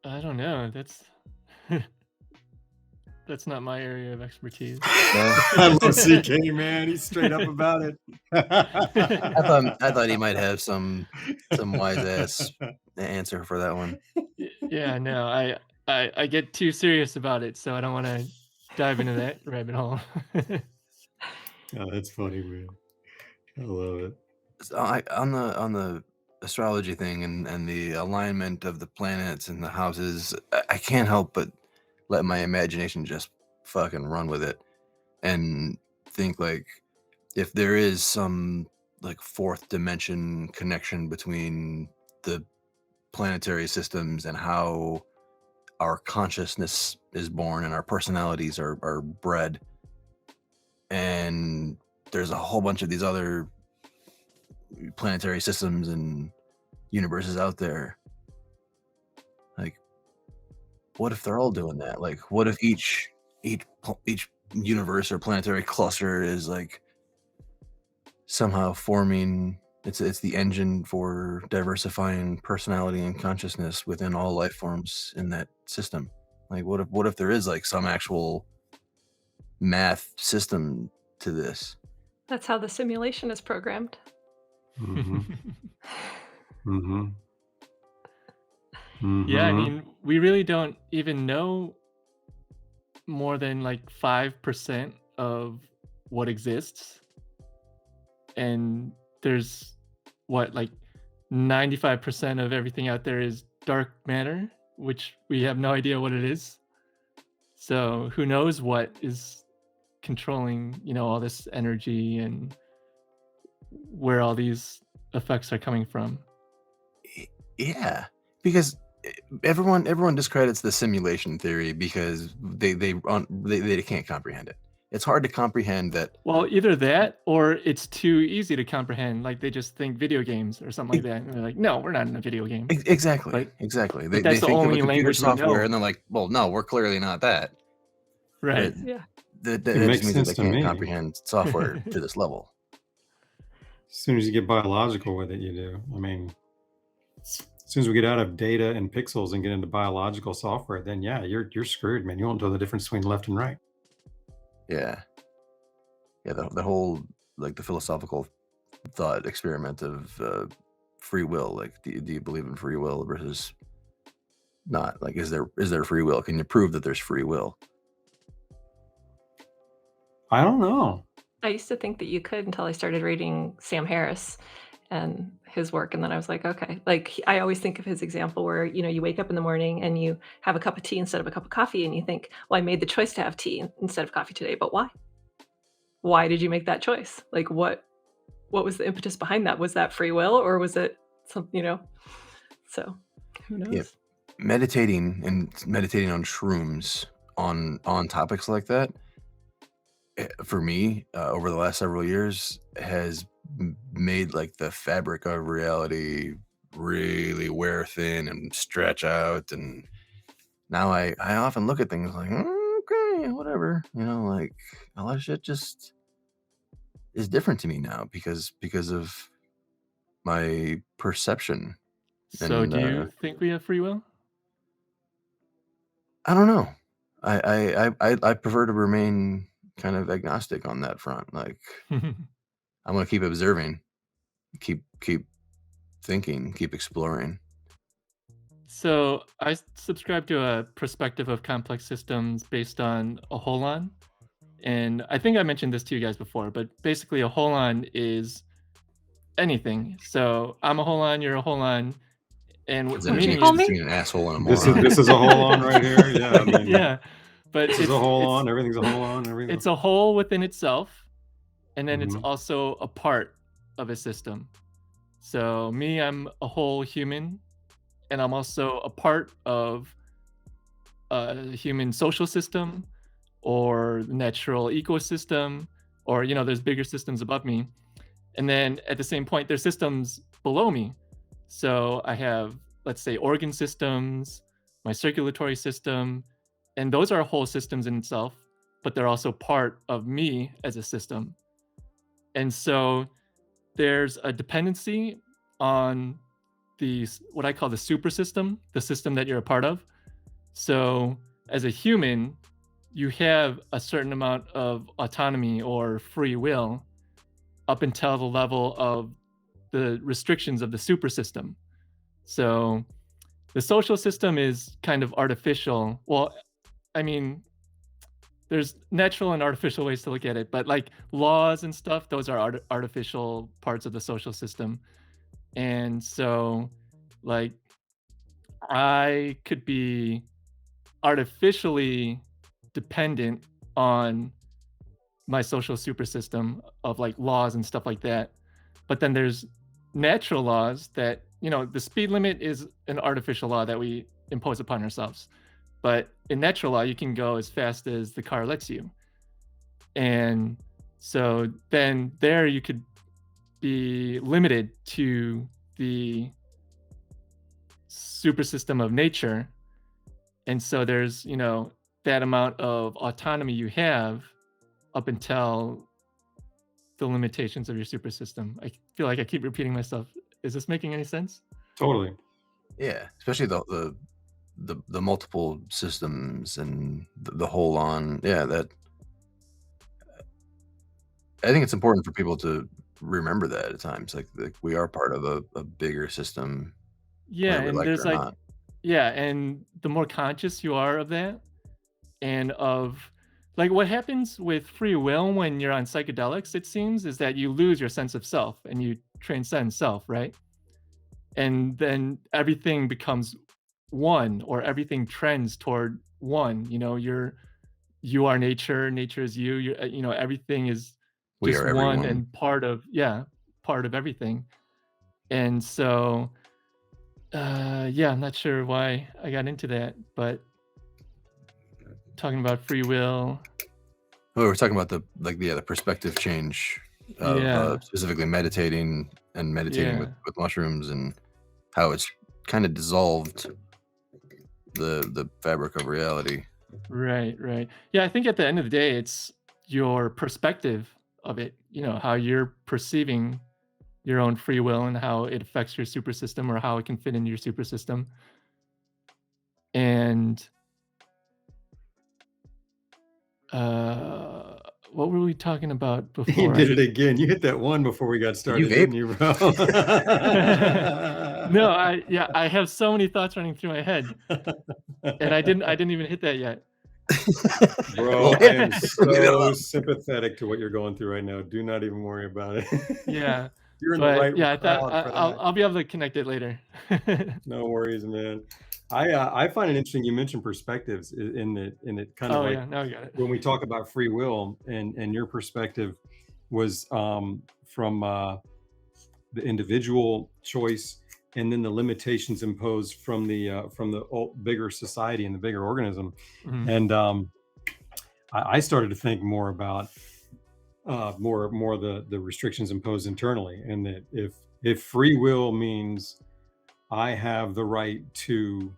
S5: I don't know. That's not my area of expertise.
S2: I love CK, man. He's straight up about it.
S1: I thought he might have some wise ass answer for that one.
S5: Yeah, no, I get too serious about it, so I don't want to dive into that rabbit hole.
S2: Oh, that's funny, man. I love it.
S1: So on the astrology thing and the alignment of the planets and the houses, I can't help but let my imagination just fucking run with it and think like if there is some like fourth dimension connection between the planetary systems and how our consciousness is born and our personalities are bred, and there's a whole bunch of these other planetary systems and universes out there, like what if they're all doing that? Like what if each universe or planetary cluster is like somehow forming it's the engine for diversifying personality and consciousness within all life forms in that system? Like what if there is like some actual math system to this?
S3: That's how the simulation is programmed.
S2: Mm-hmm. Mm-hmm.
S5: Yeah, I
S2: Mhm.
S5: mean, we really don't even know more than like 5% of what exists. and there's what, like 95% of everything out there is dark matter, which we have no idea what it is. So who knows what is controlling, all this energy and where all these effects are coming from.
S1: Yeah, because everyone discredits the simulation theory because they can't comprehend it. It's hard to comprehend that.
S5: Well, either that or it's too easy to comprehend. Like they just think video games or something like that. And they're like, no, we're not in a video game.
S1: Exactly.
S5: But
S1: Exactly.
S5: but
S1: They
S5: that's the
S1: think of a
S5: only
S1: computer
S5: language we
S1: software
S5: know.
S1: and they're like, well, no, we're clearly not that.
S5: Right.
S1: But
S3: Yeah.
S1: that
S2: It
S1: just
S2: makes
S1: means that
S2: sense
S1: they
S2: to
S1: can't
S2: me.
S1: comprehend software to this level.
S2: As soon as you get biological with it, you do. I mean, as soon as we get out of data and pixels and get into biological software, then yeah, you're screwed, man. You won't know the difference between left and right.
S1: Yeah. Yeah, the whole, like, the philosophical thought experiment of free will. Like, do you believe in free will versus not? Like, is there free will? Can you prove that there's free will?
S2: I don't know.
S3: I used to think that you could until I started reading Sam Harris and his work, and then I was like, okay. Like I always think of his example where you wake up in the morning and you have a cup of tea instead of a cup of coffee, and you think, well, I made the choice to have tea instead of coffee today, but why? Why did you make that choice? Like what was the impetus behind that? Was that free will or was it something? So who knows?
S1: Yeah. Meditating on shrooms on topics like that, for me, over the last several years, has made like the fabric of reality really wear thin and stretch out. And now I often look at things like, okay, whatever, like a lot of shit just is different to me now because of my perception.
S5: So
S1: And
S5: do you think we have free will?
S1: I don't know. I prefer to remain kind of agnostic on that front. Like, I'm gonna keep observing, keep thinking, keep exploring.
S5: So I subscribe to a perspective of complex systems based on a holon. And I think I mentioned this to you guys before, but basically a holon is anything. So I'm a holon, you're a holon, and what
S1: Is
S5: the
S3: What'd you
S5: meaning
S3: call
S5: is,
S3: me?
S1: between an asshole and a
S2: This
S1: moron.
S2: is a hole on right here. Yeah, I mean,
S5: yeah, but
S2: this is a hole on. Everything's a hole on. Everything.
S5: it's a whole within itself, and then it's
S2: Mhm.
S5: also a part of a system. So me, I'm a whole human, and I'm also a part of a human social system or the natural ecosystem, or there's bigger systems above me. And then at the same point, there's systems below me. So I have, let's say, organ systems, my circulatory system, and those are whole systems in itself, but they're also part of me as a system. And so there's a dependency on what I call the super system, the system that you're a part of. So as a human, you have a certain amount of autonomy or free will up until the level of the restrictions of the super system. So the social system is kind of artificial. Well, I mean, there's natural and artificial ways to look at it, but like laws and stuff, those are artificial parts of the social system. And so, like, I could be artificially dependent on my social super system of like laws and stuff like that. But then there's natural laws that, the speed limit is an artificial law that we impose upon ourselves. But in natural law, you can go as fast as the car lets you. And so then there you could be limited to the super system of nature. And so there's, that amount of autonomy you have up until the limitations of your super system. I feel like I keep repeating myself. Is this making any sense?
S2: Totally.
S1: Yeah, especially the multiple systems and the whole on. Yeah, that I think it's important for people to remember that at times. Like we are part of a bigger system,
S5: Yeah,
S1: whether we
S5: and
S1: like it
S5: there's
S1: or
S5: like,
S1: not.
S5: yeah, and the more conscious you are of that and of like what happens with free will when you're on psychedelics, it seems, is that you lose your sense of self and you transcend self, right? And then everything becomes one, or everything trends toward one. You are nature, nature is you. Everything is
S1: We
S5: just
S1: are
S5: one
S1: everyone.
S5: and part of everything. And so, I'm not sure why I got into that, but talking about free will.
S1: Oh, we're talking about the perspective change of
S5: Yeah.
S1: specifically meditating
S5: Yeah.
S1: with mushrooms, and how it's kind of dissolved the fabric of reality.
S5: Right. Yeah, I think at the end of the day, it's your perspective of it, how you're perceiving your own free will and how it affects your super system, or how it can fit into your super system. And what were we talking about before?
S2: You did it again. You hit that one before we got started,
S1: vape?
S2: didn't you, bro?
S5: No, I have so many thoughts running through my head, and I didn't even hit that yet.
S2: Bro, I am so sympathetic to what you're going through right now. Do not even worry about it.
S5: Yeah.
S2: You're in the
S5: But
S2: right
S5: yeah, I thought
S2: crowd for that.
S5: I'll be able to connect it later.
S2: No worries, man. I find it interesting. You mentioned perspectives in it kind of
S5: Oh
S2: like
S5: yeah, now I got it.
S2: when we talk about free will, and your perspective was from the individual choice, and then the limitations imposed from the bigger society and the bigger organism.
S5: Mhm.
S2: And I started to think more about more the restrictions imposed internally, and that if free will means I have the right to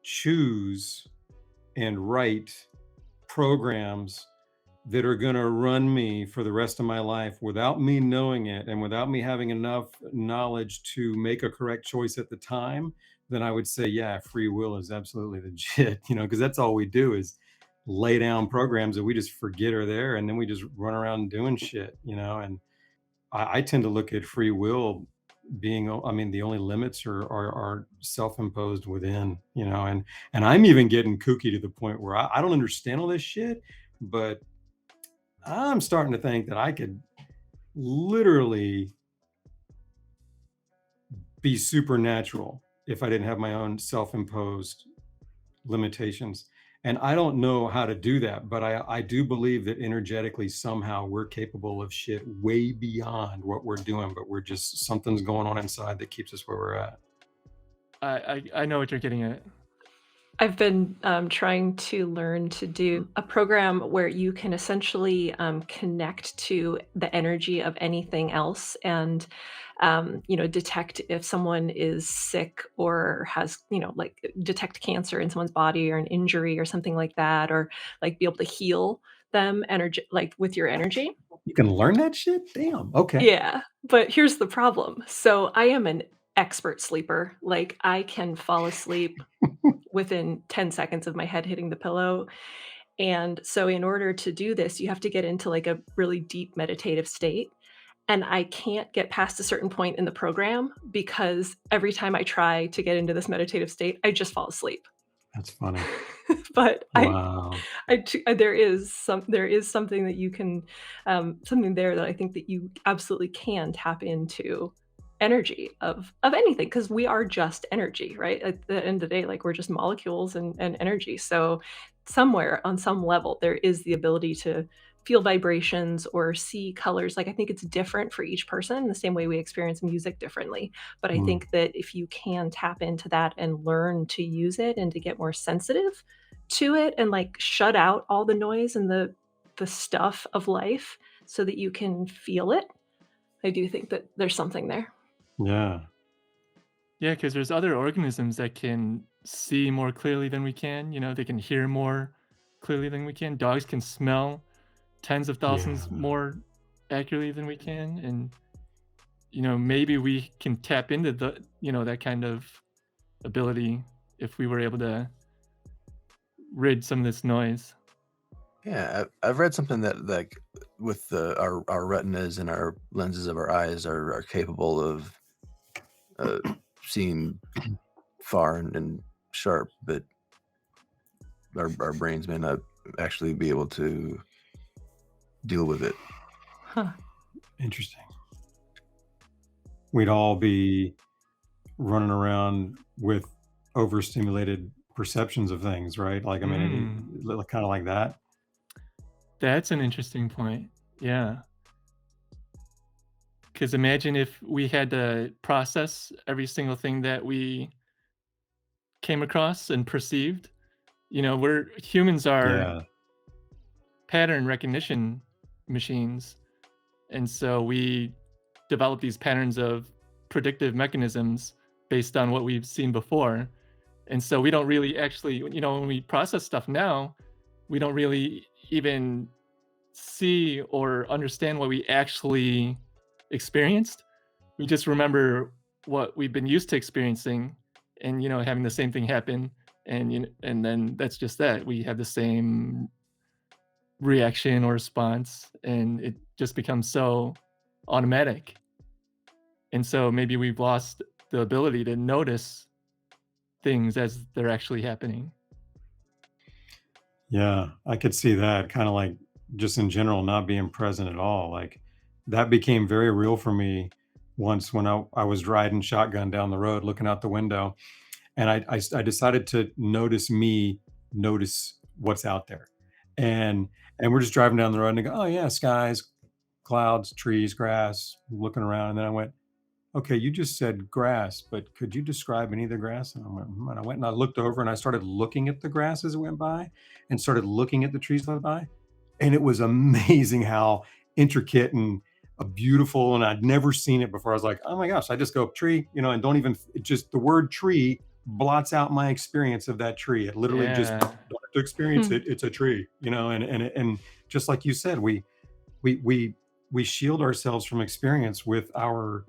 S2: choose and write programs that are going to run me for the rest of my life without me knowing it, and without me having enough knowledge to make a correct choice at the time, then I would say, yeah, free will is absolutely legit, because that's all we do is lay down programs that we just forget are there, and then we just run around doing shit, and I tend to look at free will being, the only limits are self-imposed within, and I'm even getting kooky to the point where I don't understand all this shit, but I'm starting to think that I could literally be supernatural if I didn't have my own self-imposed limitations. And I don't know how to do that, but I do believe that energetically somehow we're capable of shit way beyond what we're doing, but something's going on inside that keeps us where we're at.
S5: I know what you're getting at.
S3: I've been trying to learn to do a program where you can essentially connect to the energy of anything else, and detect if someone is sick, or has, like detect cancer in someone's body, or an injury or something like that, or like be able to heal them like with your energy.
S2: You can learn that shit? Damn. Okay.
S3: Yeah, but here's the problem. So I am an expert sleeper. Like, I can fall asleep within 10 seconds of my head hitting the pillow. And so in order to do this, you have to get into like a really deep meditative state. And I can't get past a certain point in the program, because every time I try to get into this meditative state, I just fall asleep.
S2: That's funny.
S3: But
S2: Wow.
S3: there is something that you can, something there that I think that you absolutely can tap into energy of anything, because we are just energy, right? At the end of the day, like, we're just molecules and energy. So somewhere on some level, there is the ability to feel vibrations or see colors. Like, I think it's different for each person, in the same way we experience music differently. But I think that if you can tap into that and learn to use it, and to get more sensitive to it, and like shut out all the noise and the stuff of life, so that you can feel it, I do think that there's something there.
S2: Yeah.
S5: Yeah, because there's other organisms that can see more clearly than we can. They can hear more clearly than we can. Dogs can smell tens of thousands more accurately than we can. And, maybe we can tap into that kind of ability if we were able to rid some of this noise.
S1: Yeah, I've read something that, like, with our retinas and our lenses of our eyes are capable of seeing far and sharp, but our brains may not actually be able to deal with it.
S3: Huh.
S2: Interesting. We'd all be running around with overstimulated perceptions of things, right? Like, I mean, kind of like that.
S5: That's an interesting point. Yeah. Because imagine if we had to process every single thing that we came across and perceived. Humans are
S2: Yeah.
S5: pattern recognition machines. And so we develop these patterns of predictive mechanisms based on what we've seen before. And so we don't really actually, when we process stuff now, we don't really even see or understand what we actually experienced. We just remember what we've been used to experiencing and, having the same thing happen. And then that's just that. We have the same reaction or response, and it just becomes so automatic. And so maybe we've lost the ability to notice things as they're actually happening.
S2: Yeah, I could see that, kind of like just in general not being present at all. Like that became very real for me once when I was riding shotgun down the road looking out the window, and I decided to notice what's out there. And we're just driving down the road and I go, oh yeah, skies, clouds, trees, grass, looking around. And then I went, okay, you just said grass, but could you describe any of the grass? And I went and I looked over and I started looking at the grass as it went by and started looking at the trees that went by. And it was amazing how intricate and beautiful, and I'd never seen it before. I was like, oh my gosh, I just go tree, and don't even, just the word tree blots out my experience of that tree. It literally just
S5: Yeah.
S2: don't have to experience it. It's a tree, and just like you said, we shield ourselves from experience with our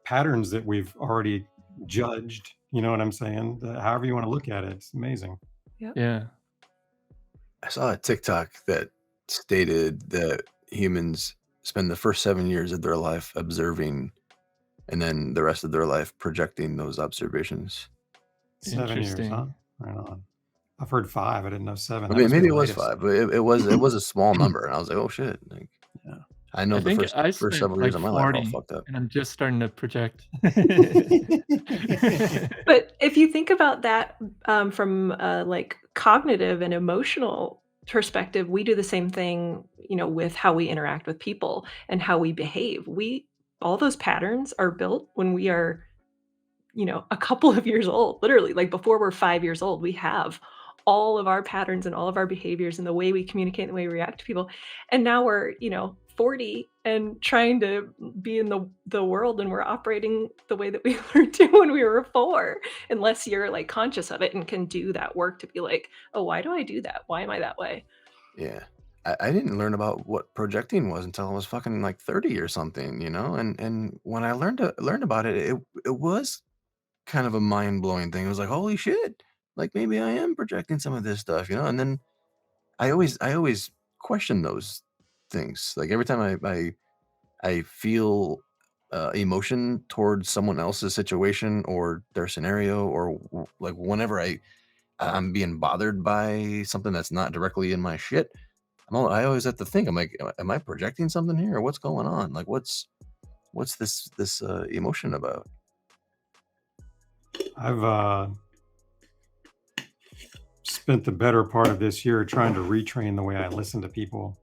S2: patterns that we've already judged. You know what I'm saying? However you want to look at it, it's amazing.
S5: Yeah.
S1: I saw a TikTok that stated that humans spend the first 7 years of their life observing, and then the rest of their life projecting those observations.
S2: 7 years, huh?
S5: Interesting.
S2: Right on. I've heard 5. I didn't know 7.
S1: I
S2: That
S1: mean,
S2: must be
S1: maybe
S2: the
S1: it was
S2: latest.
S1: 5, but it was a small number, and I was like, oh shit! Like,
S2: Yeah.
S1: I know
S5: I
S1: the
S5: think
S1: first
S5: I
S1: first
S5: spent
S1: several
S5: like
S1: years of my life are all
S5: 40,
S1: fucked up.
S5: and I'm just starting to project.
S3: But if you think about that from like cognitive and emotional perspective, we do the same thing, with how we interact with people and how we behave. All those patterns are built when we are, a couple of years old, literally, like before we're 5 years old, we have all of our patterns and all of our behaviors and the way we communicate and the way we react to people. And now we're, 40 and trying to be in the world, and we're operating the way that we learned to when we were 4, unless you're like conscious of it and can do that work to be like, oh, why do I do that? Why am I that way?
S1: Yeah. I didn't learn about what projecting was until I was fucking like 30 or something, and when I learned about it, it was kind of a mind-blowing thing. It was like, holy shit, like maybe I am projecting some of this stuff, and then I always question those things. Like every time I feel emotion towards someone else's situation or their scenario, or like whenever I'm being bothered by something that's not directly in my shit, I always have to think, I'm like, am I projecting something here, or what's going on? Like, what's this emotion about?
S2: I've spent the better part of this year trying to retrain the way I listen to people,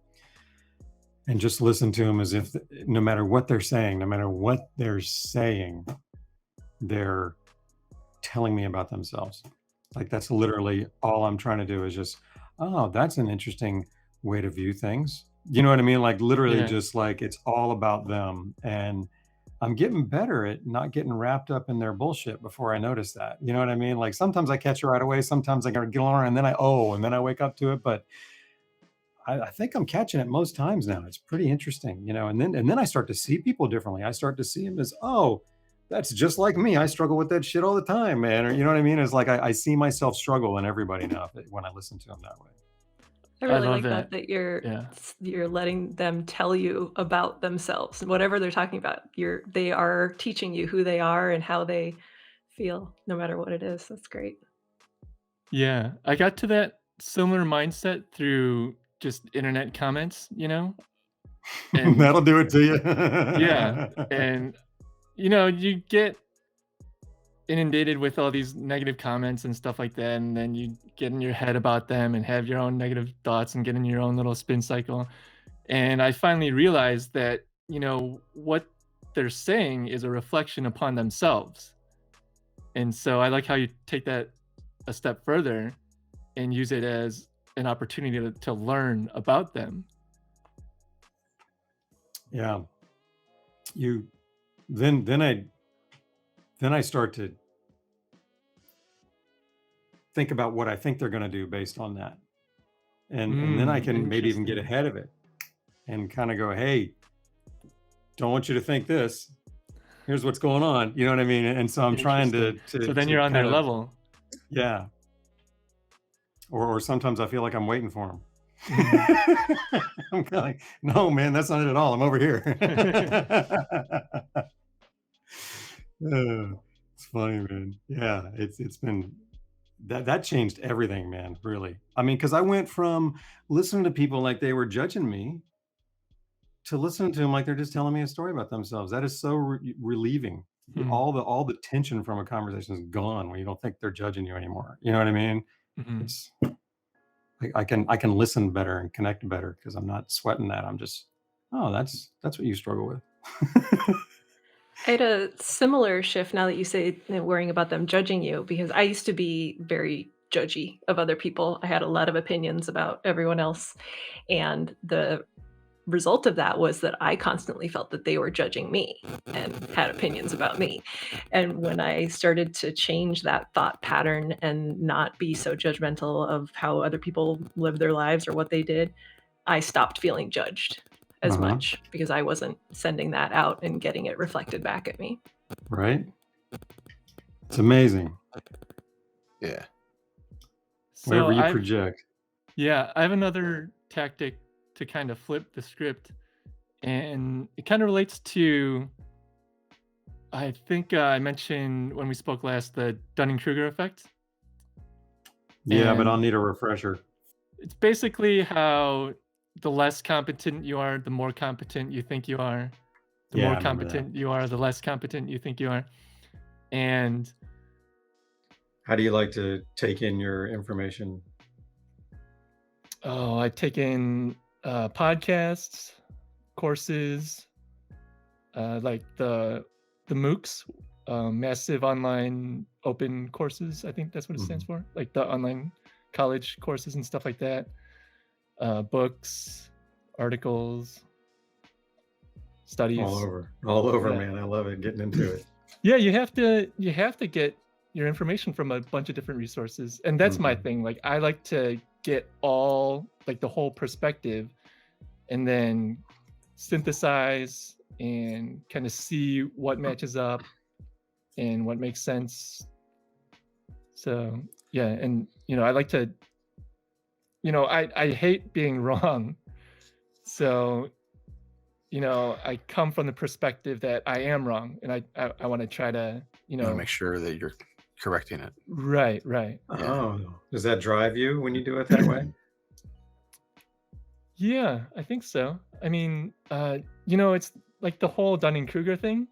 S2: and just listen to them as if no matter what they're saying, they're telling me about themselves. Like that's literally all I'm trying to do is just, oh, that's an interesting way to view things. You know what I mean? Like literally
S5: Yeah.
S2: just like it's all about them. And I'm getting better at not getting wrapped up in their bullshit before I notice that. You know what I mean? Like sometimes I catch it right away. Sometimes I gotta get along and then I wake up to it. But I think I'm catching it most times now. It's pretty interesting, and then I start to see people differently. I start to see them as, oh, that's just like me. I struggle with that shit all the time, man. Or you know what I mean? It's like I see myself struggle in everybody now when I listen to them that way.
S3: I really
S5: love
S3: like that
S5: that.
S3: you're
S5: Yeah.
S3: you're letting them tell you about themselves and whatever they're talking about. They are teaching you who they are and how they feel, no matter what it is. That's great.
S5: Yeah. I got to that similar mindset through just internet comments, and
S2: That'll do it to you.
S5: yeah, and you get inundated with all these negative comments and stuff like that, and then you get in your head about them and have your own negative thoughts and get in your own little spin cycle. And I finally realized that what they're saying is a reflection upon themselves. And so I like how you take that a step further and use it as an opportunity to learn about them.
S2: Yeah. You then I start to think about what I think they're going to do based on that. And then I can maybe even get
S5: Interesting.
S2: ahead of it and kind of go, hey, don't want you to think this. Here's what's going on. You know what I mean? And so I'm trying to
S5: Interesting. So then you're on their
S2: kind of,
S5: level.
S2: yeah. Or sometimes I feel like I'm waiting for them. I'm kind of like, no, man, that's not it at all. I'm over here. It's funny, man. Yeah, it's been that changed everything, man. Really. I mean, because I went from listening to people like they were judging me to listening to them like they're just telling me a story about themselves. That is so relieving.
S5: Hmm.
S2: All the tension from a conversation is gone when you don't think they're judging you anymore. You know what I mean?
S5: Mhm.
S2: It's I can listen better and connect better because I'm not sweating that. I'm just, oh, that's what you struggle with.
S3: I had a similar shift now that you say worrying about them judging you, because I used to be very judgy of other people. I had a lot of opinions about everyone else. And the result of that was that I constantly felt that they were judging me and had opinions about me. And when I started to change that thought pattern and not be so judgmental of how other people live their lives or what they did, I stopped feeling judged as
S2: Uh-huh.
S3: much because I wasn't sending that out and getting it reflected back at me.
S2: Right? It's amazing.
S1: Yeah.
S2: Whatever you
S5: I
S2: project.
S5: have another tactic to kind of flip the script, and it kind of relates to, I think I mentioned when we spoke last, the Dunning-kruger effect.
S2: Yeah, but I'll
S5: And
S2: need a refresher.
S5: it's basically how the less competent you are, the more competent you think you are. The
S2: Yeah, I
S5: more
S2: remember that.
S5: competent you are, the less competent you think you are. And
S2: How do you like to take in your information?
S5: I've taken podcasts, courses, like the MOOCs, massive online open courses. I think that's what it stands for, like the online college courses and stuff like that. Books, articles, studies.
S2: All over,
S5: Yeah.
S2: man. I love it. Getting into it.
S5: Yeah, you have to get your information from a bunch of different resources, and that's my thing. Like, I like to get the whole perspective, and then synthesize and kind of see what matches up and what makes sense. So yeah, and I like to, I hate being wrong. So I come from the perspective that I am wrong, and I want to try to
S1: You want to make sure that you're correcting it.
S5: right.
S2: Oh, does that drive you when you do it that way?
S5: Yeah, I think so. I mean, it's like the whole Dunning-Kruger thing,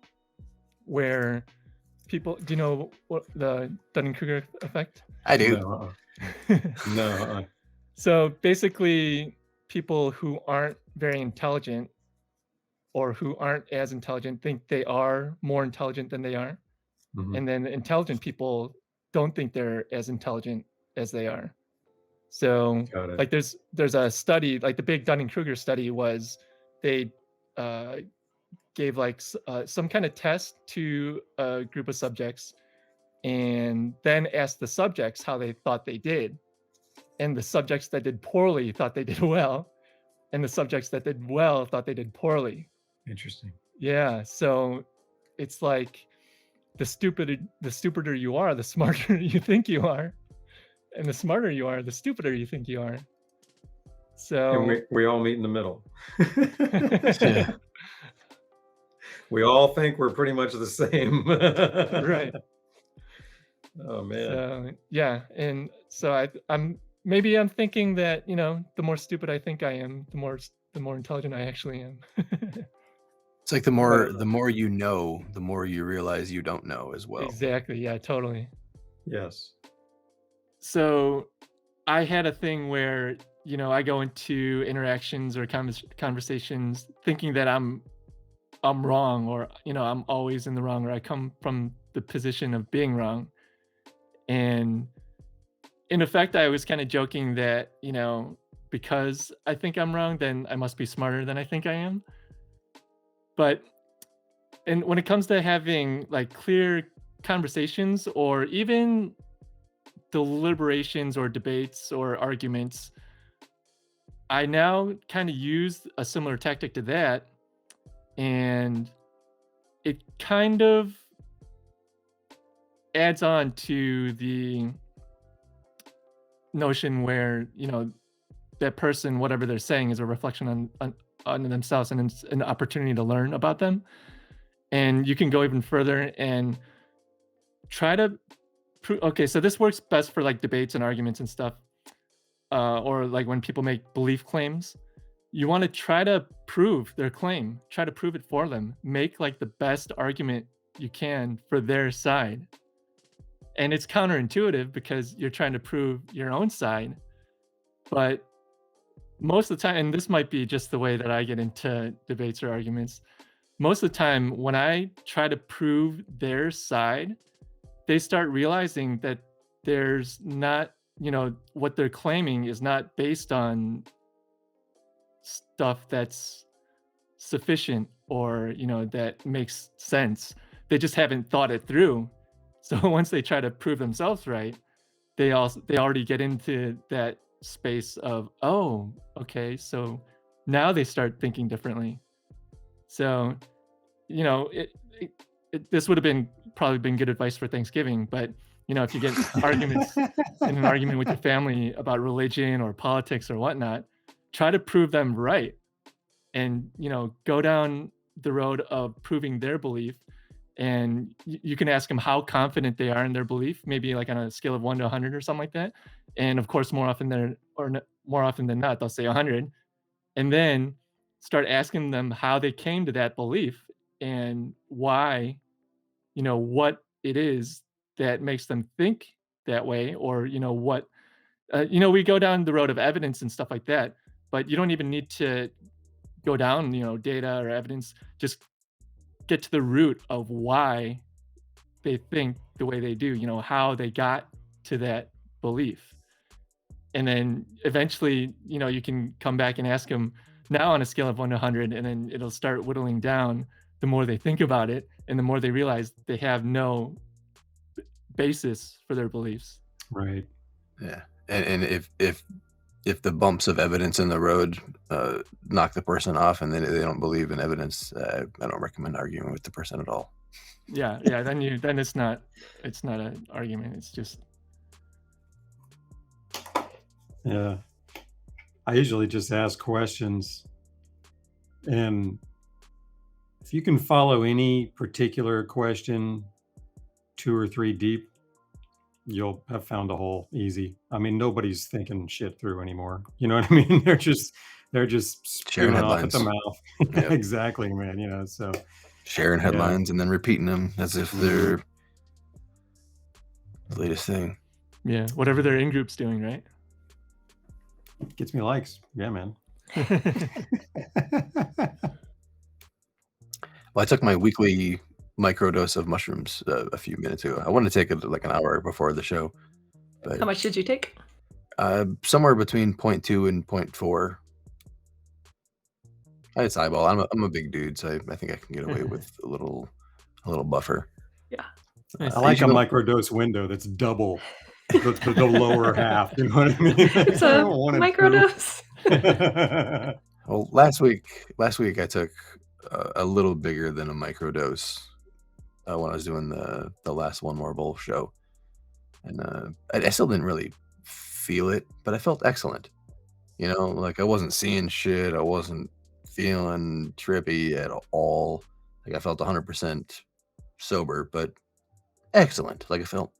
S5: where people, do you know what the Dunning-Kruger effect?
S1: I do.
S2: No. No.
S5: So basically, people who aren't very intelligent or who aren't as intelligent think they are more intelligent than they are.
S2: Mhm.
S5: And then intelligent people don't think they're as intelligent as they are. So
S2: Got it.
S5: like there's a study, like the big Dunning-Kruger study was, they gave some kind of test to a group of subjects and then asked the subjects how they thought they did. And the subjects that did poorly thought they did well, and the subjects that did well thought they did poorly.
S2: Interesting.
S5: Yeah, so it's like the stupider you are, the smarter you think you are, and the smarter you are, the stupider you think you are. So
S2: And we all meet in the middle.
S1: Yeah.
S2: We all think we're pretty much the same.
S5: right.
S2: Oh man.
S5: So yeah, and so I'm maybe I'm thinking that, the more stupid I think I am, the more intelligent I actually am.
S1: It's like the more you know, the more you realize you don't know as well.
S5: Exactly. Yeah, totally.
S2: Yes.
S5: So I had a thing where, I go into interactions or conversations thinking that I'm wrong, or, I'm always in the wrong, or I come from the position of being wrong. And in effect, I was kind of joking that, because I think I'm wrong, then I must be smarter than I think I am. But and when it comes to having like clear conversations or even deliberations or debates or arguments, I now kind of use a similar tactic to that. And it kind of adds on to the notion where, that person, whatever they're saying, is a reflection on themselves, and it's an opportunity to learn about them. And you can go even further and try to okay, so this works best for like debates and arguments and stuff, or like when people make belief claims. You want to try to prove their claim, try to prove it for them, make like the best argument you can for their side. And it's counterintuitive because you're trying to prove your own side. But most of the time, and this might be just the way that I get into debates or arguments, most of the time when I try to prove their side, they start realizing that there's not, what they're claiming is not based on stuff that's sufficient or, that makes sense. They just haven't thought it through. So once they try to prove themselves right, they already get into that space of, oh, okay, so now they start thinking differently. So, this would have probably been good advice for Thanksgiving, but if you get arguments in an argument with your family about religion or politics or whatnot, try to prove them right, and go down the road of proving their belief. And you can ask them how confident they are in their belief, maybe like on a scale of 1 to 100 or something like that. And of course, more often than not, they'll say 100. And then start asking them how they came to that belief and why, what it is that makes them think that way, or what we go down the road of evidence and stuff like that. But you don't even need to go down data or evidence. Just get to the root of why they think the way they do, how they got to that belief. And then eventually, you can come back and ask them now on a scale of 1 to 100, and then it'll start whittling down the more they think about it and the more they realize they have no basis for their beliefs.
S2: Right.
S1: Yeah. And if the bumps of evidence in the road knock the person off and they don't believe in evidence, I don't recommend arguing with the person at all.
S5: Yeah. Then it's not an argument. It's just.
S2: Yeah. I usually just ask questions, and if you can follow any particular question 2 or 3 deep, you'll have found a hole easy. I mean, nobody's thinking shit through anymore. You know what I mean? They're just
S1: Sharing
S2: spewing off at
S1: headlines.
S2: the mouth.
S1: Yep.
S2: Exactly, man. So
S1: sharing headlines and then repeating them as if they're the latest thing.
S5: Yeah, whatever their in-group's doing, right?
S2: Gets me likes. Yeah, man.
S1: Well, I took my weekly microdose of mushrooms a few minutes ago. I wanted to take it like an hour before the show. But
S3: How much did you take?
S1: somewhere between 0.2 and 0.4. It's eyeball. I'm a big dude, so I think I can get away with a little buffer.
S3: Yeah.
S5: Nice.
S2: I like a
S1: usually-
S2: microdose window that's double the lower half. You know what I mean?
S3: It's a microdose.
S1: Well, last week I took a little bigger than a microdose when I was doing the last One More Bowl show, and I still didn't really feel it, but I felt excellent. Like I wasn't seeing shit. I wasn't feeling trippy at all. Like I felt 100% sober, but excellent. Like I felt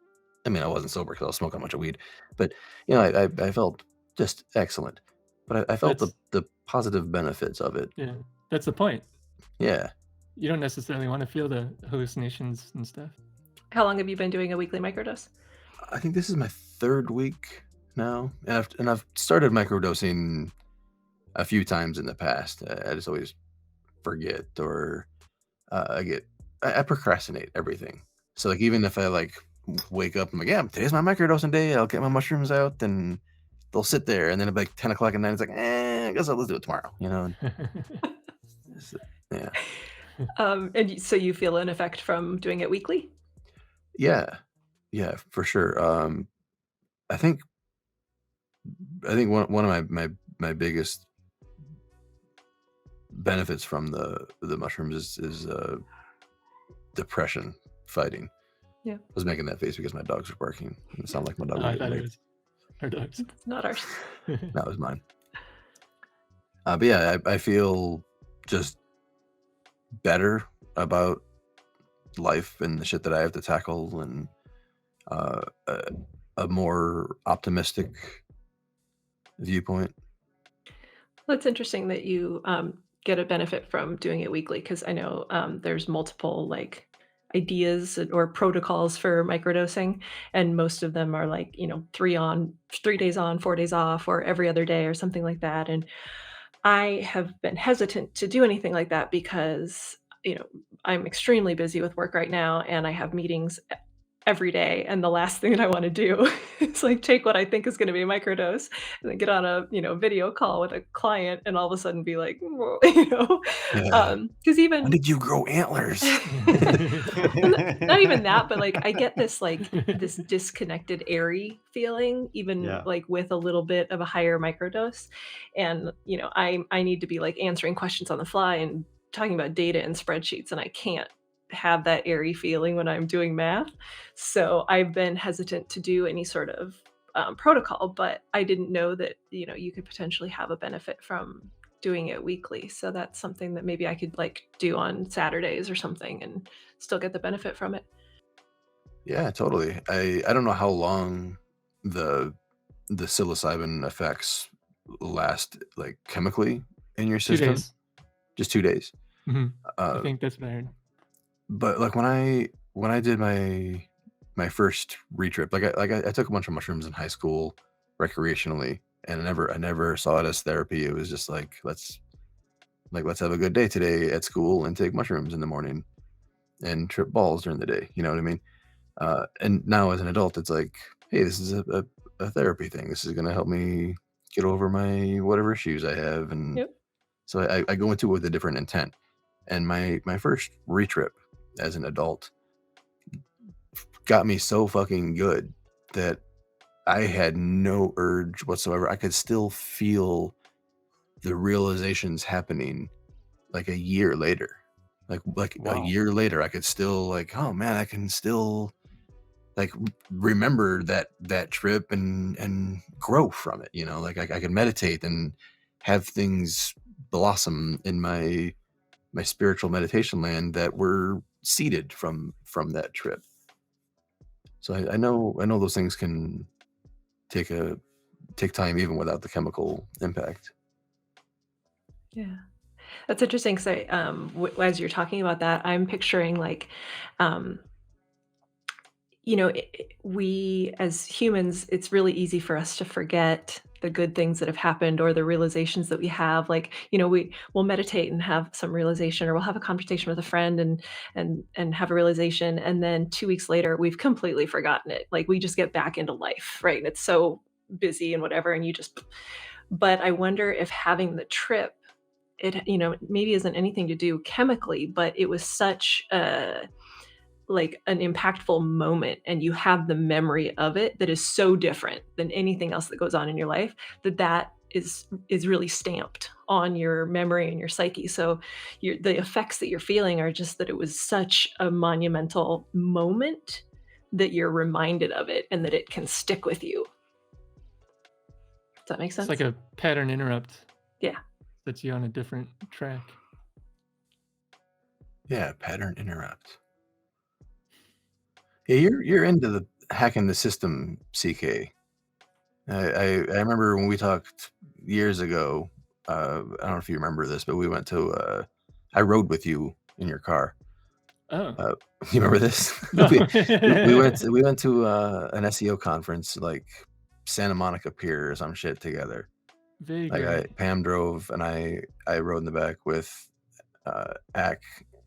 S1: I mean, I wasn't sober because I was smoking a bunch of weed, but you know, I felt just excellent. But I felt
S5: That's
S1: the positive benefits of it.
S5: yeah. That's the point.
S1: Yeah.
S5: You don't necessarily want to feel the hallucinations and stuff.
S3: How long have you been doing a weekly microdose?
S1: I think this is my 3rd week now, and I've started microdosing a few times in the past. I just always forget, or I procrastinate everything. So like, even if I like wake up, I'm like, yeah, today's my microdosing day. I'll get my mushrooms out, and they'll sit there, and then at like 10 o'clock at night, it's like, I guess let's do it tomorrow. You know? Yeah.
S3: So you feel an effect from doing it weekly?
S1: Yeah, for sure. I think one of my biggest benefits from the mushrooms is depression fighting.
S3: Yeah.
S1: I was making that face because my dogs are barking. It sounded like my dog.
S5: Oh, I thought it was our dogs.
S3: It's not ours.
S1: That was mine. But yeah, I feel just better about life and the shit that I have to tackle, and a more optimistic viewpoint.
S3: Well, it's interesting that you get a benefit from doing it weekly, because I know there's multiple like ideas or protocols for microdosing, and most of them are like 3 days on, 4 days off, or every other day or something like that. And I have been hesitant to do anything like that because I'm extremely busy with work right now, and I have meetings every day, and the last thing that I want to do is like take what I think is going to be a microdose and then get on a video call with a client, and all of a sudden be like, "Whoa,"
S1: Yeah.
S3: because even
S1: When did you grow antlers?
S3: not even that, but like I get this this disconnected, airy feeling, even
S2: Yeah.
S3: like with a little bit of a higher microdose. And I need to be like answering questions on the fly and talking about data and spreadsheets, and I can't have that airy feeling when I'm doing math. So I've been hesitant to do any sort of protocol, but I didn't know that you could potentially have a benefit from doing it weekly. So that's something that maybe I could like do on Saturdays or something and still get the benefit from it.
S1: Yeah, totally. I don't know how long the psilocybin effects last, like chemically in your
S5: 2
S1: system.
S5: days.
S1: Just 2 days.
S5: I
S1: Uh,
S5: think that's what I heard.
S1: but like when I did my first re-trip, like I took a bunch of mushrooms in high school recreationally, and I never saw it as therapy. It was just like, let's have a good day today at school and take mushrooms in the morning and trip balls during the day. You know what I mean? And now as an adult, it's like, hey, this is a therapy thing. This is going to help me get over my whatever issues I have. And
S3: Yep.
S1: so I go into it with a different intent. And my first re-trip as an adult got me so fucking good that I had no urge whatsoever. I could still feel the realizations happening like a year later. Like
S2: Wow.
S1: a year later, I could still like, oh man, I can still like remember that trip and grow from it. Like I can meditate and have things blossom in my spiritual meditation land that were seeded from that trip. So I know those things can take time even without the chemical impact.
S3: Yeah. That's interesting. So, as you're talking about that, I'm picturing like, um, we as humans, it's really easy for us to forget the good things that have happened or the realizations that we have. Like, we'll meditate and have some realization, or we'll have a conversation with a friend and have a realization, and then 2 weeks later, we've completely forgotten it. Like we just get back into life, right? And it's so busy and whatever, and you just. But I wonder if having the trip, it maybe isn't anything to do chemically, but it was such a like an impactful moment, and you have the memory of it that is so different than anything else that goes on in your life, that is really stamped on your memory and your psyche. So the effects that you're feeling are just that it was such a monumental moment that you're reminded of it, and that it can stick with you. Does that make sense?
S5: It's like a pattern interrupt.
S3: Yeah.
S5: Sets you on a different track.
S1: Yeah, pattern interrupt. Yeah, you're into hacking the system, CK. I remember when we talked years ago. I don't know if you remember this, but we went to. I rode with you in your car.
S5: Oh.
S1: You remember this?
S5: No.
S1: we went to an SEO conference, like Santa Monica Pier or some shit together.
S5: Vaguely.
S1: Pam drove and I rode in the back with Ack,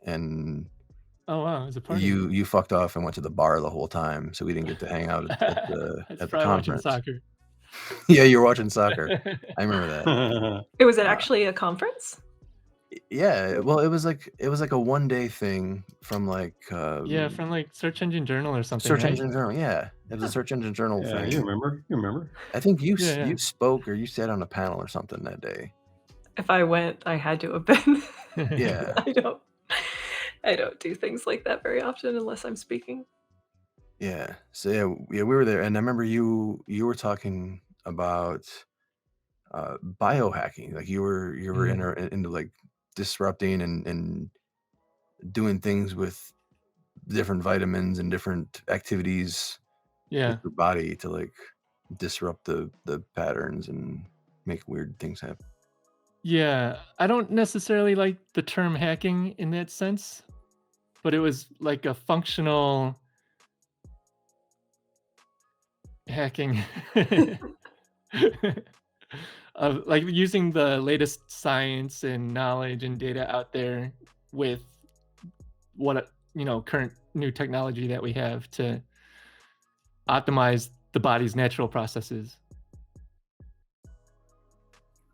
S1: and
S5: Oh wow, it was a party.
S1: you fucked off and went to the bar the whole time, so we didn't get to hang out at the
S5: probably watching
S1: conference.
S5: soccer.
S1: Yeah, you were watching soccer. I remember that.
S6: It was actually a conference?
S1: Yeah, well, it was like a 1-day thing from
S5: Yeah, from like Search Engine Journal or something.
S1: Search
S5: right?
S1: Engine Journal. Yeah, it was a Search Engine Journal
S2: Yeah,
S1: thing.
S2: you remember?
S1: I think you
S5: Yeah.
S1: you spoke or you sat on a panel or something that day.
S6: If I went, I had to have been.
S1: Yeah.
S6: I don't do things like that very often unless I'm speaking.
S1: Yeah. So yeah, we were there, and I remember you were talking about biohacking. Like you were into like disrupting and doing things with different vitamins and different activities
S5: Yeah.
S1: with your body to like disrupt the patterns and make weird things happen.
S5: Yeah, I don't necessarily like the term hacking in that sense, but it was like a functional hacking of like using the latest science and knowledge and data out there with what current new technology that we have to optimize the body's natural processes.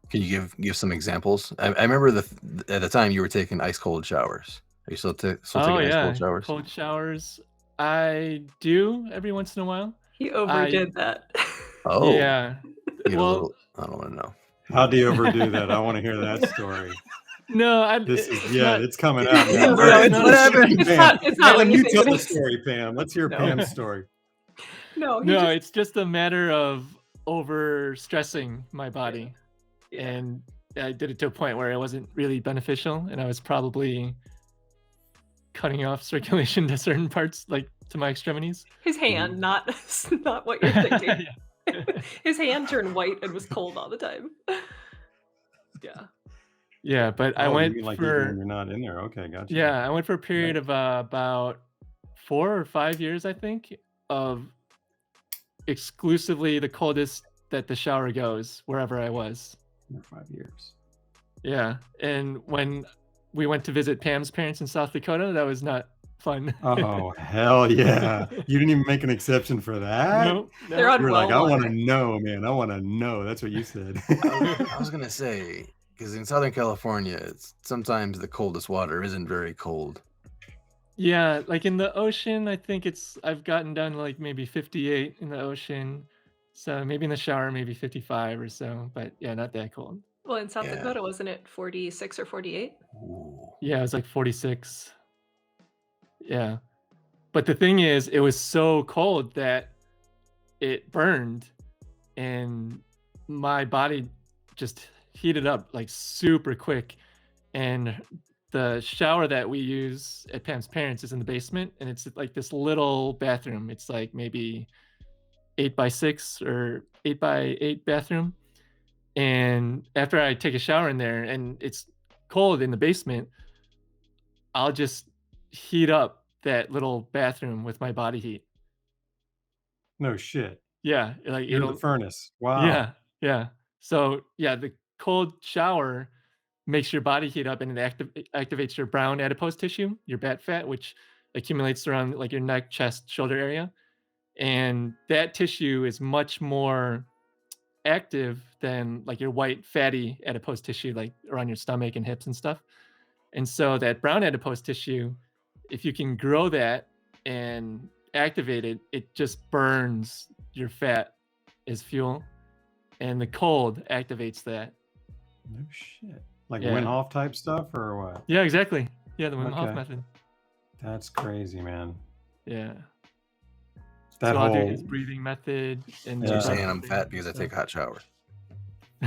S1: Can you give some examples? I remember at the time you were taking ice cold showers. Are you still taking ice cold showers?
S5: Cold showers. I do every once in a while.
S6: He overdid that.
S1: Oh,
S5: Yeah. Well,
S1: I don't want to know.
S2: How do you overdo that? I want to hear that story.
S5: No,
S2: it's coming out.
S5: Yeah,
S2: Now.
S1: What happened?
S6: It's not what
S2: Pam,
S6: you
S2: you
S6: think
S2: tell
S6: it
S2: the
S6: is.
S2: story, Pam. Let's hear
S6: No.
S2: Pam's story.
S6: No,
S5: it's just a matter of over stressing my body.
S6: Yeah.
S5: And I did it to a point where it wasn't really beneficial, and I was probably cutting off circulation to certain parts, like to my extremities.
S6: His hand, not what you're thinking. His hand turned white and was cold all the time. Yeah.
S5: Yeah, but I
S2: You
S5: went
S2: mean like
S5: for
S2: even when you're not in there. Okay, gotcha.
S5: I went for a period of about 4 or 5 years, I think, of exclusively the coldest that the shower goes wherever I was.
S2: 5 years.
S5: Yeah, and when we went to visit Pam's parents in South Dakota, that was not fun.
S2: Oh hell yeah! You didn't even make an exception for that.
S5: No.
S6: They're on
S2: You were
S6: well
S2: like, I want to
S6: water.
S2: know, man. I want to know. That's what you said.
S1: I was gonna say, because in Southern California, sometimes the coldest water isn't very cold.
S5: Yeah, like in the ocean, I think I've gotten down to like maybe 58 in the ocean. So maybe in the shower, maybe 55 or so. But yeah, not that cold.
S6: Well, in South
S1: Yeah.
S6: Dakota, wasn't it 46 or 48?
S1: Ooh.
S5: Yeah, it was like 46. Yeah. But the thing is, it was so cold that it burned and my body just heated up like super quick. And the shower that we use at Pam's parents is in the basement, and it's like this little bathroom. It's like maybe 8x6 or 8x8 bathroom. And after I take a shower in there and it's cold in the basement, I'll just heat up that little bathroom with my body heat.
S2: No shit.
S5: Yeah, like
S2: You're the furnace. Wow.
S5: Yeah. So yeah, the cold shower makes your body heat up, and it activates your brown adipose tissue, your bat fat, which accumulates around like your neck, chest, shoulder area. And that tissue is much more active than like your white fatty adipose tissue, like around your stomach and hips and stuff. And so that brown adipose tissue, if you can grow that and activate it, it just burns your fat as fuel, and the cold activates that.
S2: No shit. Like
S5: Yeah.
S2: Wim Hof type stuff or what?
S5: Yeah, exactly. Yeah, the Wim Hof
S2: Okay.
S5: method.
S2: That's crazy, man.
S5: Yeah.
S2: That
S5: So I'll do
S2: whole
S5: his breathing method and
S2: Yeah.
S1: You're saying I'm fat because I take hot showers.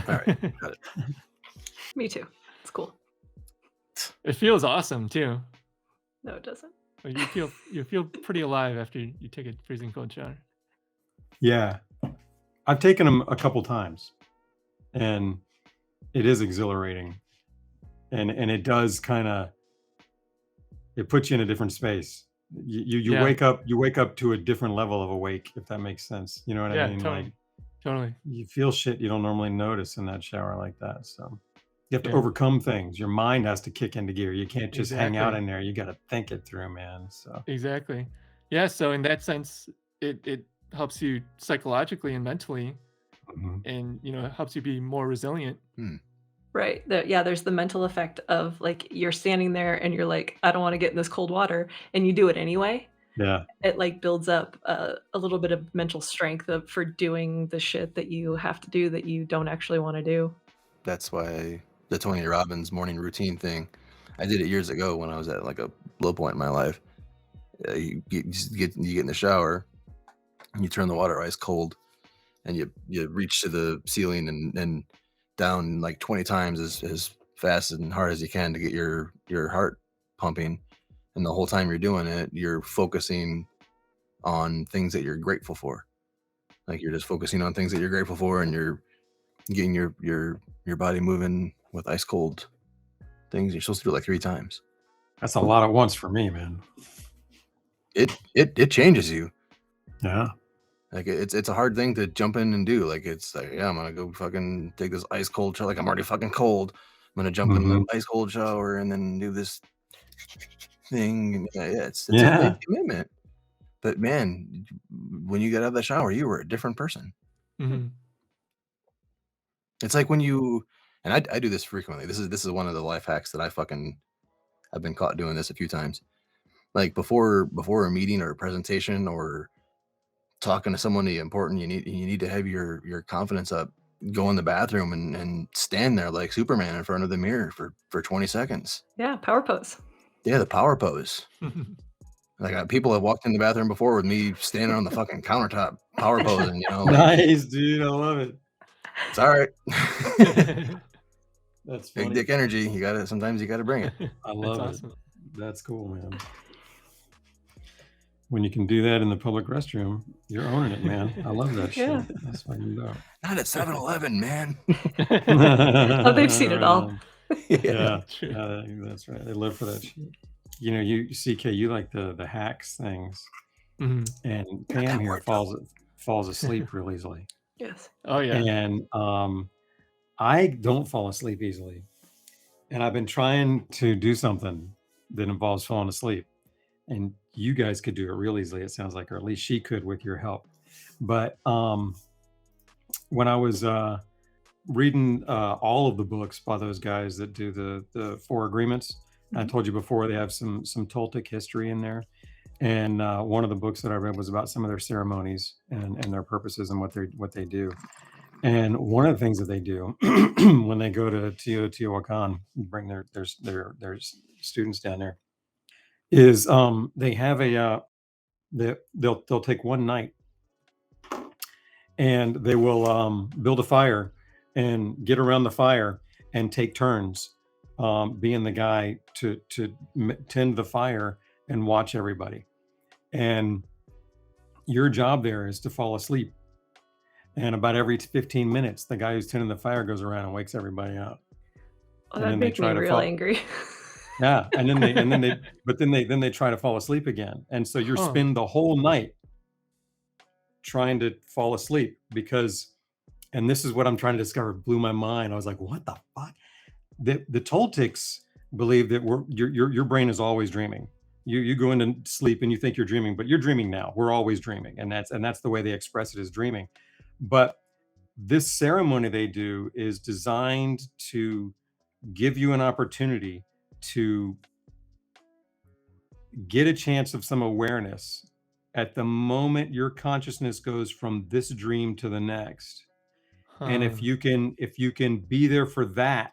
S1: All right, got it.
S6: Me too. It's cool.
S5: It feels awesome too.
S6: No, it doesn't.
S5: Like you feel pretty alive after you take a freezing cold shower.
S2: Yeah. I've taken them a couple times, and it is exhilarating. And it does kind of, it puts you in a different space. You
S5: Yeah.
S2: wake up to a different level of awake, if that makes sense. You know what I
S5: Yeah,
S2: mean? Like
S5: totally.
S2: you feel shit you don't normally notice in that shower like that. So you have to
S5: Yeah.
S2: overcome things. Your mind has to kick into gear. You can't just hang out
S5: Exactly.
S2: in there. You got to think it through, man. So
S5: Exactly. Yeah. So in that sense, it helps you psychologically and mentally,
S2: mhm.
S5: and it helps you be more resilient.
S3: Right. There's the mental effect of like you're standing there and you're like, I don't want to get in this cold water, and you do it anyway.
S2: Yeah.
S3: It like builds up a little bit of mental strength for doing the shit that you have to do that you don't actually want to do.
S1: That's why the Tony Robbins morning routine thing, I did it years ago when I was at like a low point in my life. You get in the shower, and you turn the water ice cold, and you reach to the ceiling and down like 20 times as fast and hard as you can to get your heart pumping. And the whole time you're doing it, you're focusing on things that you're grateful for. Like you're just focusing on things that you're grateful for, and you're getting your body moving with ice cold things. You're supposed to do it like 3 times.
S2: That's a lot at once for me, man.
S1: It changes you.
S2: Yeah.
S1: Like it's a hard thing to jump in and do. Like it's like, yeah, I'm gonna go fucking take this ice cold shower. Like I'm already fucking cold. I'm gonna jump in the ice cold shower and then do this thing. And it's a big commitment. But man, when you get out of the shower, you were a different person.
S5: Mhm.
S1: It's like when you, and I do this frequently. This is one of the life hacks that I've been caught doing this a few times. Like before a meeting or a presentation or talking to someone important, you need to have your confidence up. Go in the bathroom and stand there like Superman in front of the mirror for 20 seconds.
S3: Yeah, power pose.
S1: Yeah, the power pose. Like people have walked in the bathroom before with me standing on the fucking countertop power posing, like,
S2: Nice, dude. I love it.
S1: It's all right.
S2: That's funny.
S1: Big dick energy. Sometimes you gotta bring it.
S2: I love
S5: That's
S2: it.
S5: awesome.
S2: That's cool, man. When you can do that in the public restroom, you're owning it, man. I love that
S3: Yeah.
S2: shit. That's fucking dope.
S1: Not at 7-Eleven, man.
S3: Oh, they've seen it all.
S2: Yeah,
S5: True.
S2: that's right. They live for that shit. You CK, you like the hacks things,
S5: Mhm.
S2: and Pam here falls asleep real easily.
S3: Yes.
S5: Oh yeah.
S2: And I don't fall asleep easily, and I've been trying to do something that involves falling asleep, and you guys could do it real easily, it sounds like, or at least she could with your help. But when I was reading all of the books by those guys that do the 4 agreements, I told you before they have some Toltec history in there, and one of the books that I read was about some of their ceremonies and their purposes and what they do. And one of the things that they do when they go to Teotihuacan, bring their students down there, is they have they'll take one night and they will build a fire and get around the fire and take turns being the guy to tend the fire and watch everybody. And your job there is to fall asleep. And about every 15 minutes, the guy who's tending the fire goes around and wakes everybody up.
S3: Oh, that'd make me real angry.
S2: Yeah, and then they try to fall asleep again, and so you spend the whole night trying to fall asleep and this is what I'm trying to discover. Blew my mind. I was like, what the fuck? The Toltecs believe that your brain is always dreaming. You go into sleep and you think you're dreaming, but you're dreaming now. We're always dreaming, and that's the way they express it, as dreaming. But this ceremony they do is designed to give you an opportunity to get a chance of some awareness at the moment your consciousness goes from this dream to the next. And if you can be there for that,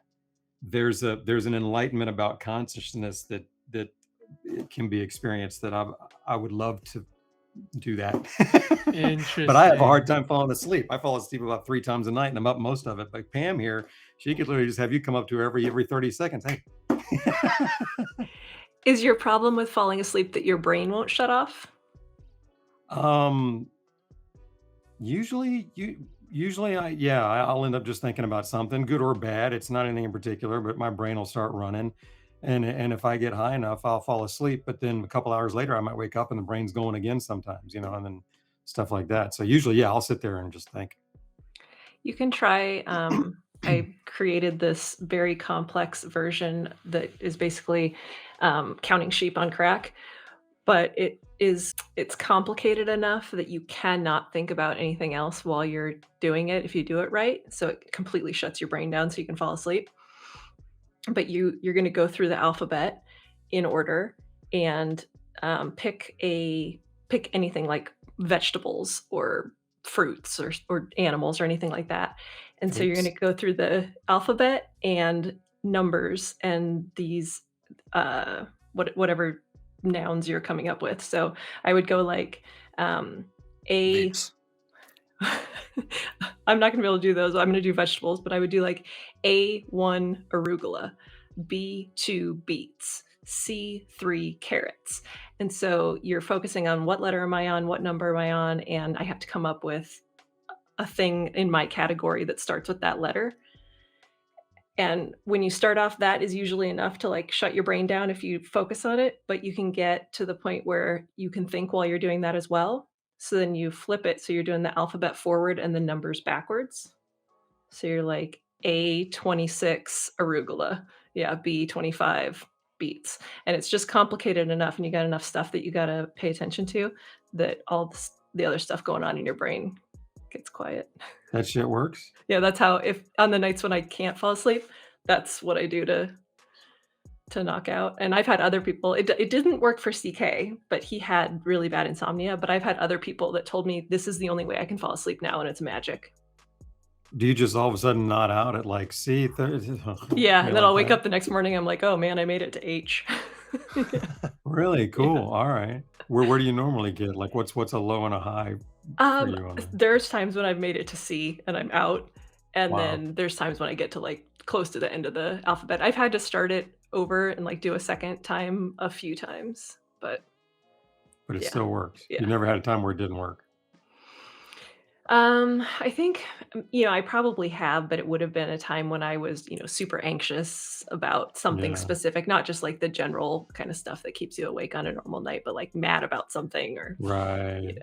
S2: there's an enlightenment about consciousness that it can be experienced, that I would love to do that.
S5: Interesting.
S2: But I have a hard time falling asleep. I fall asleep about 3 times a night, and I'm up most of it. But Pam here, she could literally just have you come up to her every 30 seconds. Hey.
S3: Is your problem with falling asleep that your brain won't shut off?
S2: Usually I'll end up just thinking about something, good or bad. It's not anything in particular, but my brain will start running. And if I get high enough, I'll fall asleep. But then a couple hours later, I might wake up and the brain's going again sometimes, and then stuff like that. So usually, yeah, I'll sit there and just think.
S3: You can try. I created this very complex version that is basically counting sheep on crack, but it's complicated enough that you cannot think about anything else while you're doing it if you do it right. So it completely shuts your brain down so you can fall asleep. But you're going to go through the alphabet in order and pick anything like vegetables or fruits or animals or anything like that. And so you're going to go through the alphabet and numbers and these whatever nouns you're coming up with. So I would go like a
S1: Vapes.
S3: I'm not gonna be able to do those. I'm gonna do vegetables, but I would do like A1 arugula, B2 beets, C3 carrots. And so you're focusing on what letter am I on, what number am I on, and I have to come up with a thing in my category that starts with that letter. And when you start off, that is usually enough to like shut your brain down if you focus on it, but you can get to the point where you can think while you're doing that as well. So then you flip it. So you're doing the alphabet forward and the numbers backwards. So you're like A26 arugula. Yeah, B25 beets. And it's just complicated enough and you got enough stuff that you got to pay attention to that all the other stuff going on in your brain gets quiet.
S2: That shit works.
S3: Yeah, that's how, if on the nights when I can't fall asleep, that's what I do to knock out. And I've had other people, it didn't work for CK, but he had really bad insomnia. But I've had other people that told me this is the only way I can fall asleep now, and it's magic.
S2: Do you just all of a sudden nod out at like C?
S3: Yeah, and then I'll wake up the next morning. I'm like, oh man, I made it to H.
S2: Really cool.
S3: Yeah.
S2: All right. Where do you normally get? Like, what's a low and a high for you on that?
S3: There's times when I've made it to C and I'm out, and
S2: Wow.
S3: then there's times when I get to like close to the end of the alphabet. I've had to start it over and like do a second time a few times, but
S2: But it
S3: yeah.
S2: still works.
S3: Yeah.
S2: You never had a time where it didn't work.
S3: I think, I probably have, but it would have been a time when I was, super anxious about something
S2: Yeah.
S3: specific, not just like the general kind of stuff that keeps you awake on a normal night, but like mad about something or,
S2: Right.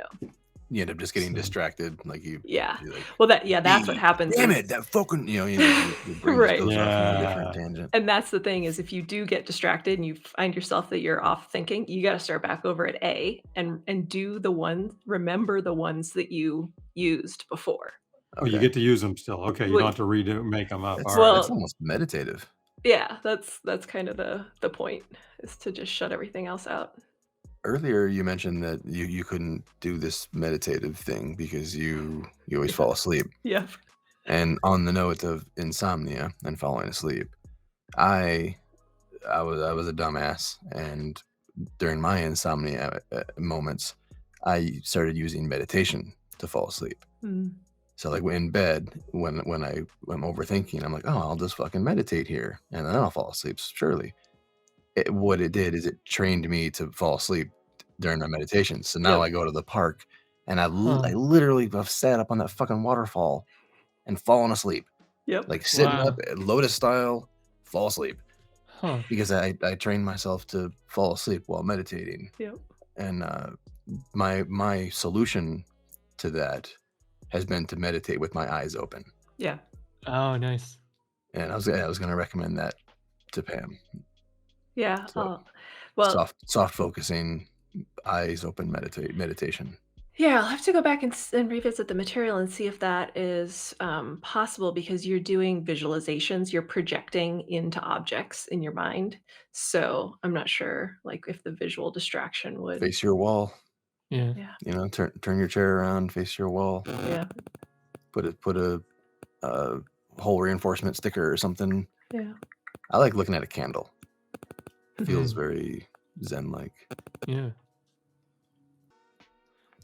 S1: You end up just getting
S2: So-
S1: distracted, like you.
S3: yeah.
S1: you're like,
S3: Well, that's what happens.
S1: Damn
S3: is-
S1: it! That fucking your brain just
S3: Right.
S1: goes off on a
S2: Yeah.
S1: different tangent.
S3: And that's the thing is if you do get distracted and you find yourself that you're off thinking, you got to start back over at A and remember the ones that you used before.
S2: Oh, you
S1: Okay.
S2: get to use them still. Okay, you
S3: Well,
S2: don't have to make them up.
S1: That's,
S2: All right.
S1: that's almost meditative.
S3: Yeah, that's kind of the point is to just shut everything else out.
S1: Earlier, you mentioned that you couldn't do this meditative thing because you always fall asleep.
S3: Yeah.
S1: And on the note of insomnia and falling asleep, I was a dumbass, and during my insomnia moments, I started using meditation to fall asleep.
S3: Mm.
S1: So like in bed, when I'm overthinking, I'm like, oh, I'll just fucking meditate here, and then I'll fall asleep. Surely, what it did is it trained me to fall asleep during my meditation. So now
S3: Yep.
S1: I go to the park, and I
S5: Huh.
S1: literally have sat up on that fucking waterfall and fallen asleep,
S3: Yep.
S1: like sitting
S5: Wow.
S1: up lotus style, fall asleep,
S5: Huh.
S1: because I trained myself to fall asleep while meditating.
S3: Yep.
S1: And my solution to that has been to meditate with my eyes open.
S3: Yeah.
S5: Oh, nice.
S1: And I was going to recommend that to Pam.
S3: Yeah.
S1: So,
S3: Well,
S1: soft focusing, eyes open meditation.
S3: yeah, I'll have to go back and revisit the material and see if that is possible because you're doing visualizations, you're projecting into objects in your mind. So I'm not sure, like, if the visual distraction would.
S1: Face your wall.
S5: Yeah.
S3: Yeah.
S1: Turn your chair around, face your wall.
S3: Yeah.
S1: Put a hole reinforcement sticker or something.
S3: Yeah.
S1: I like looking at a candle. Feels
S5: Mhm.
S1: very zen-like.
S5: Yeah.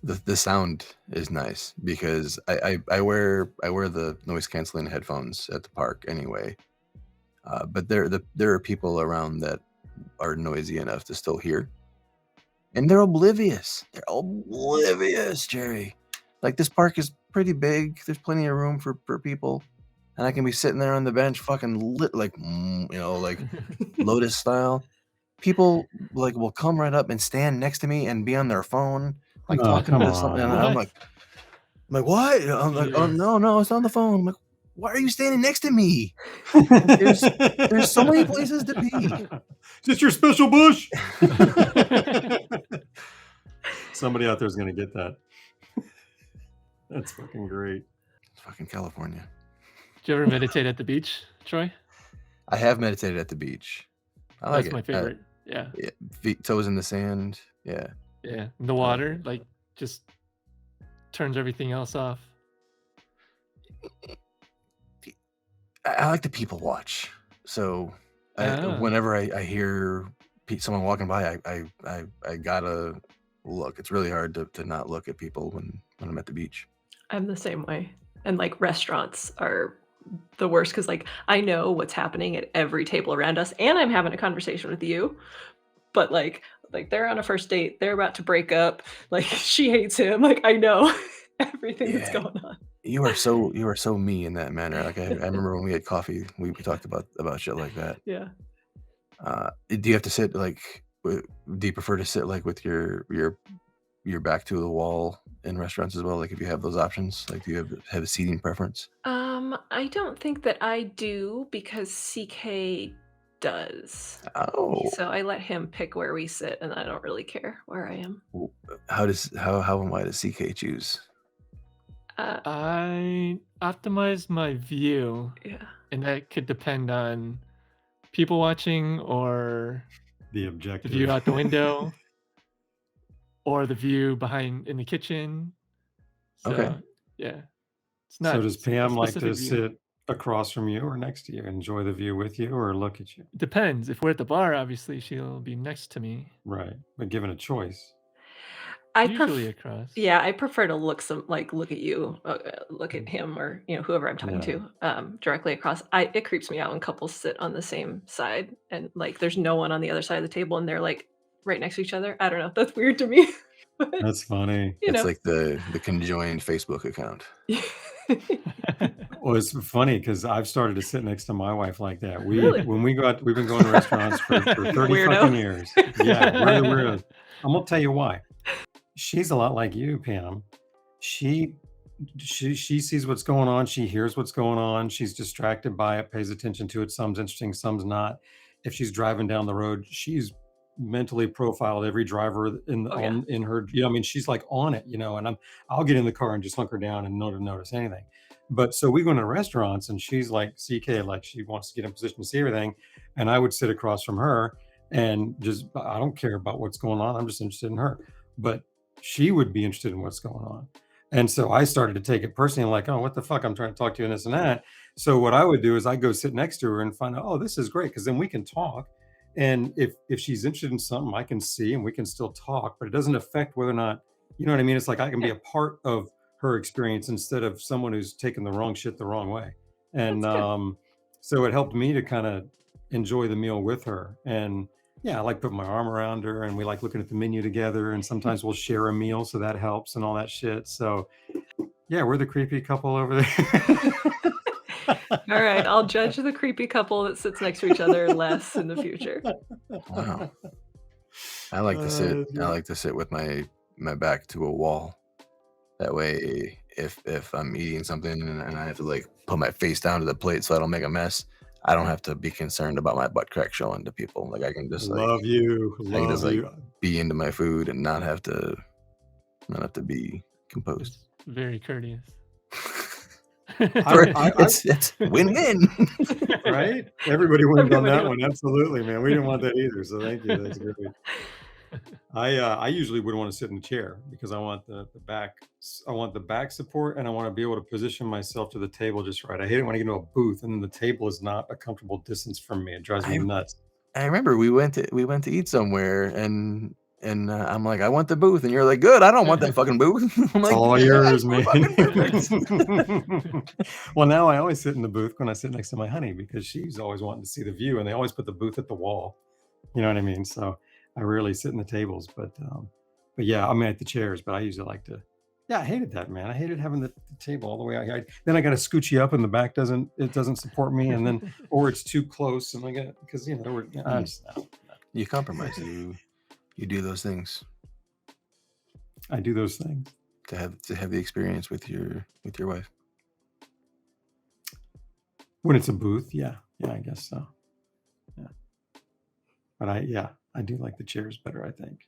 S1: The sound is nice because I wear the noise canceling headphones at the park anyway. But there are people around that are noisy enough to still hear, and they're oblivious. They're oblivious, Jerry. Like this park is pretty big. There's plenty of room for people, and I can be sitting there on the bench, fucking lit like like lotus style. People like will come right up and stand next to me and be on their phone, like
S2: Oh,
S1: talking
S2: come
S1: to something. And I'm
S2: on.
S1: like, what? I'm like, oh
S5: Yes.
S1: no, it's on the phone. I'm like, why are you standing next to me? There's so many places to be.
S2: Is this your special bush? Somebody out there is going to get that. That's fucking great.
S1: It's fucking California.
S5: Do you ever meditate at the beach, Troy?
S1: I have meditated at the beach. I like
S5: That's
S1: it.
S5: my favorite. Yeah.
S1: Feet, toes in the sand. Yeah.
S5: Yeah. And the water, like, just turns everything else off.
S1: I like to people watch. So
S5: Ah.
S1: whenever I hear someone walking by, I gotta look. It's really hard to not look at people when I'm at the beach.
S3: I'm the same way. And like restaurants are the worst because like I know what's happening at every table around us, and I'm having a conversation with you, but like they're on a first date, they're about to break up, like she hates him. Like I know everything that's
S1: Yeah.
S3: going on.
S1: You are so me in that manner. Like I remember when we had coffee, we talked about shit like that.
S3: Yeah.
S1: Do you have to sit like? Do you prefer to sit like with your back to the wall in restaurants as well? Like if you have those options, like do you have a seating preference?
S3: I don't think that I do because CK does.
S1: Oh,
S3: So I let him pick where we sit, and I don't really care where I am.
S1: how and why does CK choose?
S5: I optimize my view,
S3: Yeah.
S5: and that could depend on people watching or
S2: The
S5: the
S2: objective.
S5: view out the window or the view behind in the kitchen. So,
S1: Okay.
S5: yeah. It's not
S2: So does
S5: a
S2: Pam like
S5: specific
S2: to
S5: view.
S2: sit across from you or next to you, enjoy the view with you, or look at you?
S5: Depends. If we're at the bar, obviously she'll be next to me.
S2: Right. But given a choice.
S3: I
S5: Usually across.
S3: Yeah, I prefer to look at you, look at him, or whoever I'm talking
S2: Yeah.
S3: to, directly across. It creeps me out when couples sit on the same side and like there's no one on the other side of the table and they're like right next to each other. I don't know. That's weird to me. But
S2: That's funny.
S3: you
S1: It's
S3: know.
S1: like the conjoined Facebook account.
S2: Well, it's funny because I've started to sit next to my wife like that.
S3: Really?
S2: When we've been going to restaurants for 30
S3: Weirdo.
S2: fucking years. Yeah, we're the weirdos. I'm gonna tell you why. She's a lot like you, Pam. She sees what's going on. She hears what's going on. She's distracted by it, pays attention to it. Some's interesting, some's not. If she's driving down the road, she's mentally profiled every driver in
S3: Oh, yeah.
S2: in her. I mean, she's like on it, and I'll get in the car and just hunker down and not notice anything. But so we go into restaurants and she's like CK, like she wants to get in position to see everything, and I would sit across from her and just I don't care about what's going on. I'm just interested in her, but she would be interested in what's going on. And so I started to take it personally, like, oh, what the fuck? I'm trying to talk to you and this and that. So what I would do is I go sit next to her and find out, oh, this is great, because then we can talk. And if she's interested in something, I can see and we can still talk, but it doesn't affect whether or not, you know what I mean? It's like I can be a part of her experience instead of someone who's taking the wrong shit the wrong way. And
S3: That's good.
S2: so it helped me to kind of enjoy the meal with her. And yeah, I like putting my arm around her and we like looking at the menu together, and sometimes we'll share a meal, so that helps and all that shit. So yeah, we're the creepy couple over there.
S3: All right, I'll judge the creepy couple that sits next to each other less in the future.
S1: Wow. I like to sit. I like to sit with my back to a wall. That way, if I'm eating something and I have to like put my face down to the plate so I don't make a mess, I don't have to be concerned about my butt crack showing to people. Like I can just like
S2: Love you.
S1: I can just
S2: Love
S1: like
S2: you.
S1: be into my food and not have to be composed.
S5: It's very courteous.
S1: It's win-win.
S2: Right? Everybody wins on
S3: Everybody
S2: that
S3: wins.
S2: one. Absolutely, man. We didn't want that either. So thank you. That's great. I usually would want to sit in the chair because I want the back support, and I want to be able to position myself to the table just right. I hate it when I get into a booth and the table is not a comfortable distance from me. It drives me nuts.
S1: I remember we went to eat somewhere and I'm like, I want the booth, and you're like, good, I don't want that fucking booth. I'm
S2: It's
S1: like,
S2: all
S1: "Yeah,
S2: yours,
S1: that's
S2: man.
S1: fucking perfect."
S2: Well, now I always sit in the booth when I sit next to my honey because she's always wanting to see the view, and they always put the booth at the wall. You know what I mean? So I rarely sit in the tables, but yeah, I'm at the chairs. But I usually like to Yeah, I hated that, man. I hated having the table all the way out. Then I got to scooch you up, and the back doesn't support me, and then or it's too close, and I got because there were.
S1: You compromise. You do those things.
S2: I do those things
S1: to have the experience with your wife.
S2: When it's a booth, yeah, I guess so. Yeah, but I do like the chairs better. I think.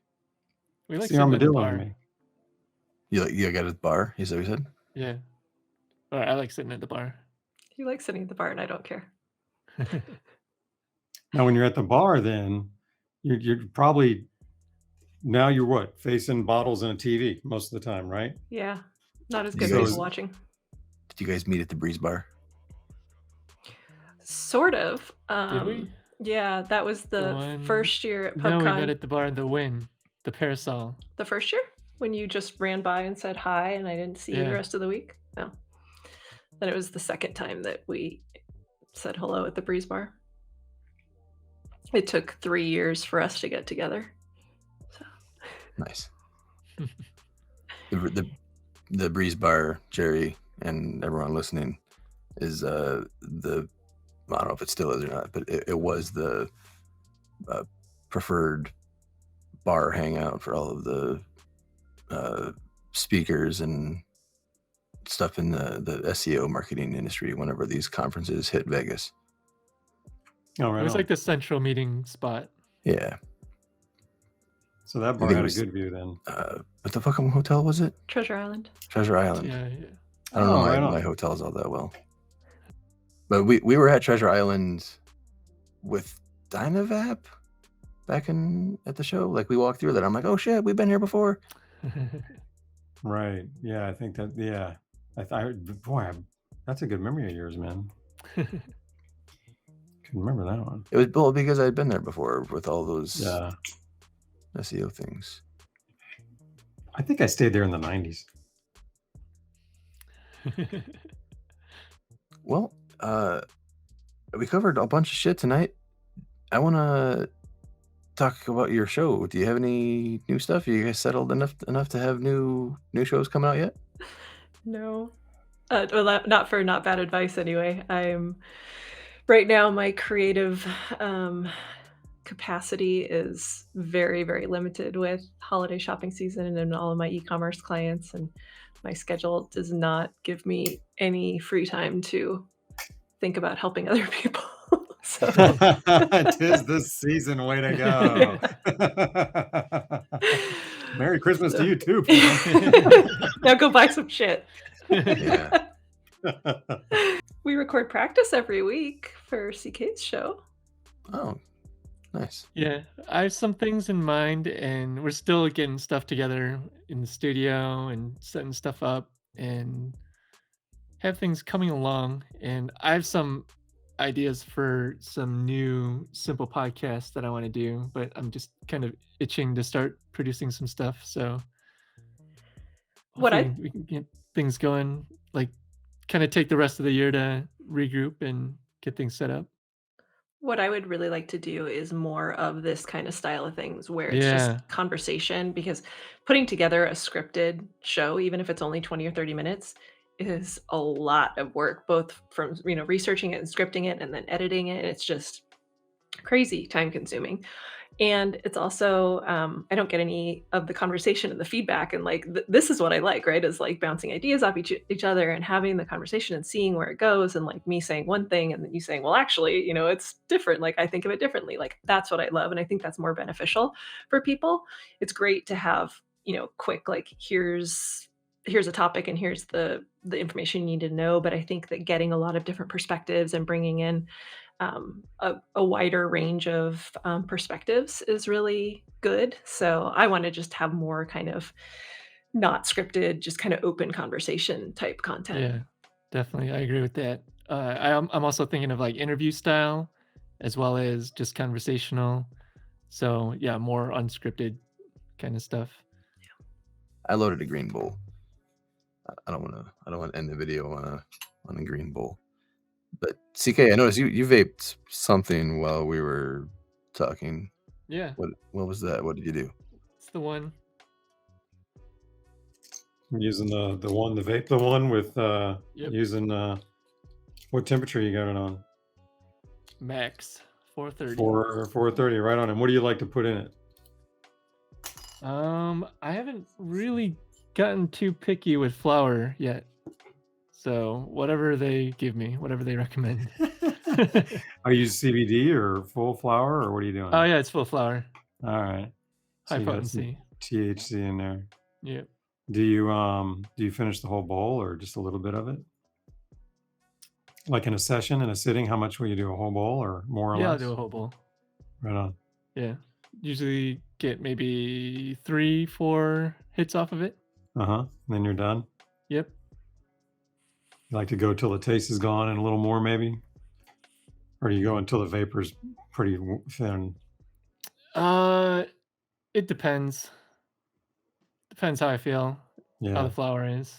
S5: We like
S2: See armadillo
S5: bar.
S2: me.
S1: You got a bar? Is that what you said?
S5: Yeah. Or I like sitting at the bar.
S3: You like sitting at the bar, and I don't care.
S2: Now, when you're at the bar, then you're probably now you're what facing bottles and a TV most of the time, right?
S3: Yeah, not as good
S1: You
S3: as
S1: guys-
S3: people watching.
S1: Did you guys meet at the Breeze Bar?
S3: Sort of.
S5: Did we?
S3: Yeah, that was the
S5: one-
S3: first year at
S5: No, we met
S3: PubCon.
S5: at the bar in the Win, the Parasol.
S3: The first year when you just ran by and said hi, and I didn't see you the
S5: Yeah.
S3: rest of the week. No. Then it was the second time that we said hello at the Breeze Bar. It took 3 years for us to get together. So.
S1: Nice. the Breeze Bar, Jerry, and everyone listening, is I don't know if it still is or not, but it was the preferred bar hangout for all of the speakers and stuff in the SEO marketing industry whenever these conferences hit Vegas.
S2: Oh, right.
S5: It was
S2: on.
S5: like the central meeting spot.
S1: Yeah.
S2: So that
S1: I
S2: bar
S1: think it
S2: had a
S1: was-
S2: good view then.
S1: What the fucking hotel was it?
S3: Treasure Island.
S1: Treasure Island.
S5: Yeah.
S1: I don't know
S2: right on.
S1: my hotels all that well. But we were at Treasure Island with Dynavap back at the show. Like we walked through that. I'm like, oh shit, we've been here before.
S2: Right. Yeah, I think that. Yeah, that's a good memory of yours, man. Can remember that one.
S1: It was because I had been there before with all those
S2: Yeah,
S1: SEO things.
S2: I think I stayed there in the 90s.
S1: Well, we covered a bunch of shit tonight. I want to talk about your show. Do you have any new stuff? Are you guys settled enough to have new shows coming out yet?
S3: No. Well, not for not bad advice anyway. I'm right now my creative capacity is very, very limited with holiday shopping season and all of my e-commerce clients, and my schedule does not give me any free time to think about helping other people. So
S2: Tis the season. Way to go. Merry Christmas to you too.
S3: now go buy some shit.
S1: Yeah.
S3: We record practice every week for CK's show.
S1: Oh, nice.
S5: Yeah, I have some things in mind, and we're still getting stuff together in the studio and setting stuff up and have things coming along. And I have some ideas for some new simple podcasts that I want to do, but I'm just kind of itching to start producing some stuff. So hopefully we can get things going, like kind of take the rest of the year to regroup and get things set up.
S3: What I would really like to do is more of this kind of style of things where it's
S5: Yeah.
S3: just conversation, because putting together a scripted show, even if it's only 20 or 30 minutes, is a lot of work, both from researching it and scripting it and then editing it. It's just crazy time consuming. And it's also I don't get any of the conversation and the feedback, and like this is what I like, right, is like bouncing ideas off each other and having the conversation and seeing where it goes, and like me saying one thing and then you saying, well, actually, it's different, like I think of it differently. Like that's what I love, and I think that's more beneficial for people. It's great to have quick, like here's a topic and here's the information you need to know, but I think that getting a lot of different perspectives and bringing in a wider range of perspectives is really good. So I want to just have more kind of not scripted, just kind of open conversation type content.
S5: Yeah, definitely. I agree with that. I'm also thinking of like interview style as well as just conversational. So yeah, more unscripted kind of stuff.
S1: I loaded a green bowl. I don't want to end the video on a green bowl. But CK, I noticed you vaped something while we were talking.
S5: Yeah,
S1: What was that? What did you do?
S5: it's the one.
S2: I'm using the vape, the one with
S5: Yep.
S2: using what temperature you got it on?
S5: Max 430.
S2: 430, right on. And what do you like to put in it?
S5: I haven't really gotten too picky with flour yet. So whatever they give me, whatever they recommend.
S2: Are you CBD or full flower, or what are you doing?
S5: Oh yeah, it's full flour.
S2: All right.
S5: High
S2: you got some
S5: potency.
S2: THC in there.
S5: Yep.
S2: Do you finish the whole bowl or just a little bit of it? Like in a session, in a sitting, how much will you do? A whole bowl or more or
S5: Yeah, I'll
S2: less?
S5: do a whole bowl.
S2: Right on.
S5: Yeah. Usually get maybe 3-4 hits off of it.
S2: Then you're done.
S5: Yep.
S2: You like to go till the taste is gone and a little more, maybe? Or do you go until the vapor's pretty thin?
S5: It depends. Depends how I feel, how
S2: Yeah,
S5: the flour is.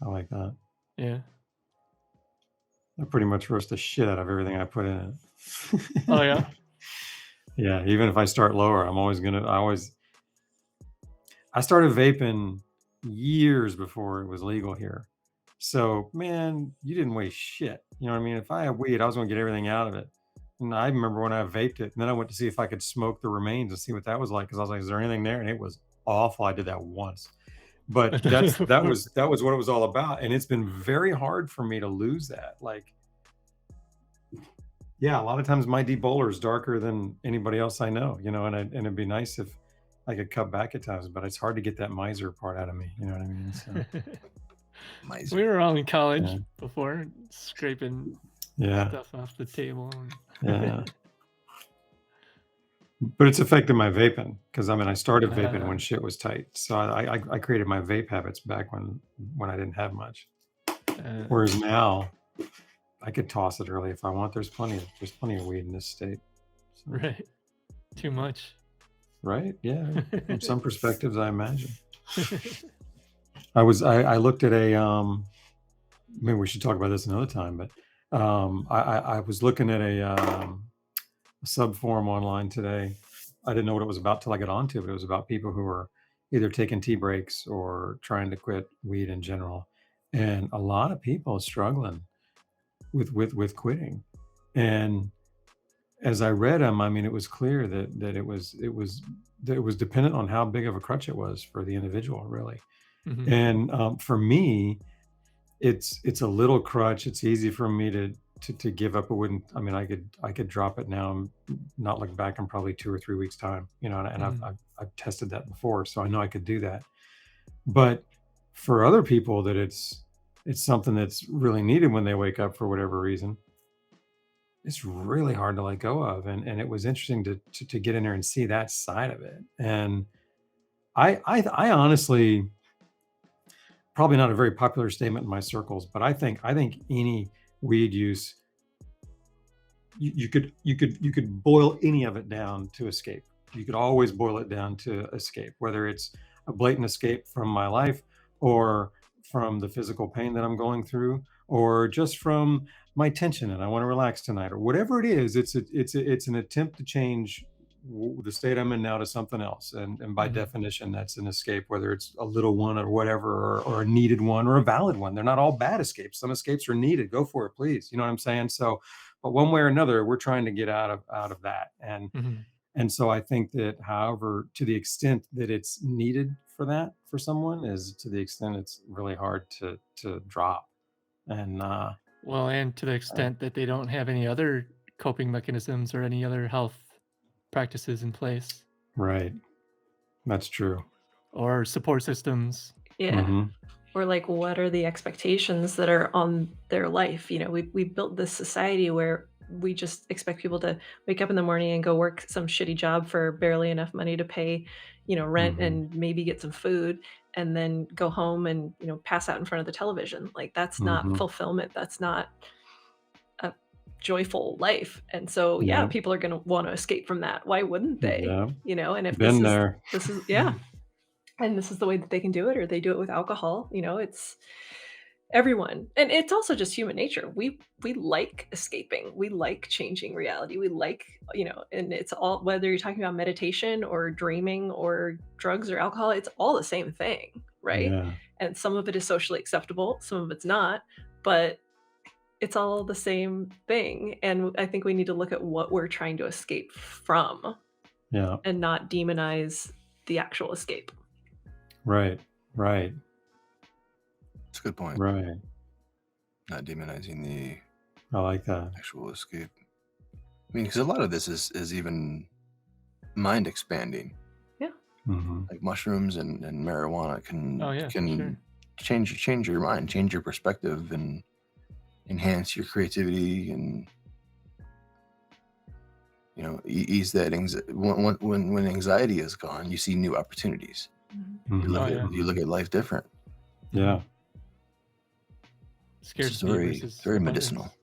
S2: I like that.
S5: Yeah.
S2: I pretty much roast the shit out of everything I put in it.
S5: Oh yeah.
S2: Yeah, even if I start lower, I started vaping years before it was legal here. So, man, you didn't waste shit. You know what I mean? If I had weed, I was going to get everything out of it. And I remember when I vaped it, and then I went to see if I could smoke the remains and see what that was like. Because I was like, "Is there anything there?" And it was awful. I did that once, but that was what it was all about. And it's been very hard for me to lose that. Like, yeah, a lot of times my deep bowler is darker than anybody else I know. You know, and it'd be nice if I could cut back at times, but it's hard to get that miser part out of me. You know what I mean? So,
S5: We were all in college
S2: Yeah.
S5: before, scraping
S2: yeah,
S5: stuff off the table.
S2: yeah. But it's affected my vaping because I started vaping when shit was tight. So I created my vape habits back when I didn't have much. Whereas now, I could toss it early if I want. There's plenty of weed in this state. So,
S5: Right. Too much.
S2: right? Yeah. From some perspectives, I imagine. I looked at maybe we should talk about this another time, but I was looking at a sub forum online today. I didn't know what it was about till I got onto it, but it was about people who are either taking tea breaks or trying to quit weed in general. And a lot of people are struggling with quitting. And as I read them, it was clear that it was dependent on how big of a crutch it was for the individual, really.
S5: Mhm.
S2: And for me, it's a little crutch. It's easy for me to give up. It wouldn't. I could drop it now and not look back in probably 2 or 3 weeks time. You know, and I've tested that before, so I know I could do that. But for other people, that it's something that's really needed when they wake up for whatever reason. It's really hard to let go of, and it was interesting to get in there and see that side of it. And I honestly, probably not a very popular statement in my circles, but I think any weed use, you could boil any of it down to escape. You could always boil it down to escape, whether it's a blatant escape from my life or from the physical pain that I'm going through, or just from my tension and I want to relax tonight, or whatever it is. It's an attempt to change the state I'm in now to something else, and by
S5: Mhm.
S2: definition, that's an escape, whether it's a little one or whatever, or a needed one or a valid one. They're not all bad escapes. Some escapes are needed. Go for it, please. You know what I'm saying? So, but one way or another, we're trying to get out of that.
S5: Mhm.
S2: And so I think that, however, to the extent that it's needed for that for someone, is to the extent it's really hard to drop. And
S5: Well, and to the extent that they don't have any other coping mechanisms or any other health practices in place
S2: right, that's true.
S5: or support systems.
S3: Yeah.
S2: Mhm.
S3: Or like, what are the expectations that are on their life? You know, we built this society where we just expect people to wake up in the morning and go work some shitty job for barely enough money to pay, rent
S2: Mhm.
S3: and maybe get some food, and then go home and, pass out in front of the television. Like, that's not
S2: Mhm.
S3: fulfillment. That's not a joyful life. And so, yeah,
S2: Yeah.
S3: people are going to want to escape from that. Why wouldn't they?
S2: Yeah.
S3: And if
S2: Been there.
S3: this is, yeah. And this is the way that they can do it, or they do it with alcohol. It's everyone. And it's also just human nature. We like escaping. We like changing reality. We like, and it's all, whether you're talking about meditation or dreaming or drugs or alcohol, it's all the same thing. right?
S2: Yeah.
S3: And some of it is socially acceptable, some of it's not, but it's all the same thing. And I think we need to look at what we're trying to escape from
S2: Yeah.
S3: and not demonize the actual escape.
S2: Right.
S1: That's a good point.
S2: Right.
S1: Not demonizing the
S2: I like that.
S1: actual escape. I mean, because a lot of this is even mind expanding.
S2: Mm-hmm.
S1: Like mushrooms and marijuana can
S5: sure.
S1: change your mind, change your perspective, and enhance your creativity, and ease that anxiety. When anxiety is gone, you see new opportunities.
S2: Mm-hmm.
S1: You look at life different.
S2: Yeah.
S1: It's
S5: Scarcity versus
S1: very
S5: abundance.
S1: medicinal.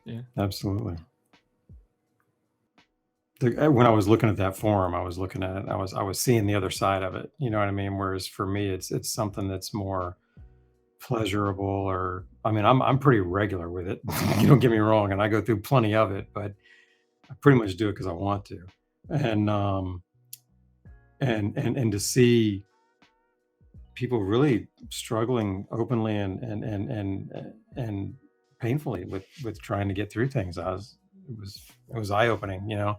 S5: Yeah.
S2: Absolutely. When I was looking at that forum, I was looking at it. I was seeing the other side of it. You know what I mean? Whereas for me, it's something that's more pleasurable. Or I mean, I'm pretty regular with it. You don't get me wrong, and I go through plenty of it, but I pretty much do it because I want to. And to see people really struggling openly and painfully with trying to get through things, it was eye-opening.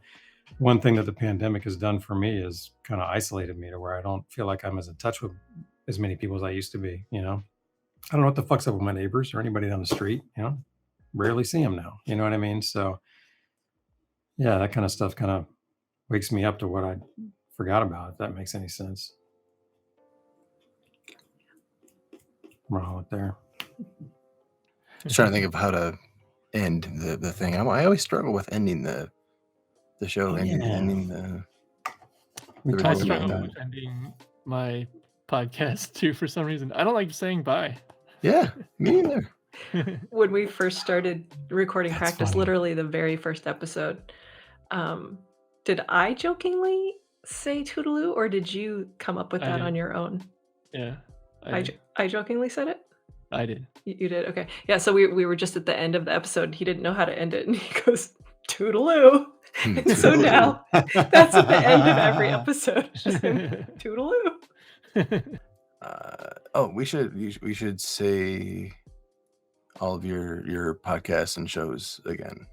S2: One thing that the pandemic has done for me is kind of isolated me to where I don't feel like I'm as in touch with as many people as I used to be. I don't know what the fuck's up with my neighbors or anybody down the street. Rarely see them now. You know what I mean? So yeah, that kind of stuff kind of wakes me up to what I forgot about, if that makes any sense. Roll it there.
S1: Just trying to think of how to end the thing. I always struggle with ending the show. Ending the
S2: We
S1: the
S2: talked
S5: I
S1: recording.
S2: about
S5: struggle
S2: that.
S5: with ending my podcast too for some reason. I don't like saying bye.
S1: Yeah, me neither.
S3: When we first started recording
S2: That's
S3: practice,
S2: funny.
S3: literally the very first episode, did I jokingly say toodaloo, or did you come up with
S5: I
S3: that
S5: did.
S3: on your own?
S5: Yeah,
S3: I jokingly said it?
S5: I did.
S3: You did? Okay. Yeah, so we were just at the end of the episode. He didn't know how to end it, and he goes, toodaloo. And so now that's at the end of every episode. It's just him, toodaloo.
S1: We should say all of your podcasts and shows again.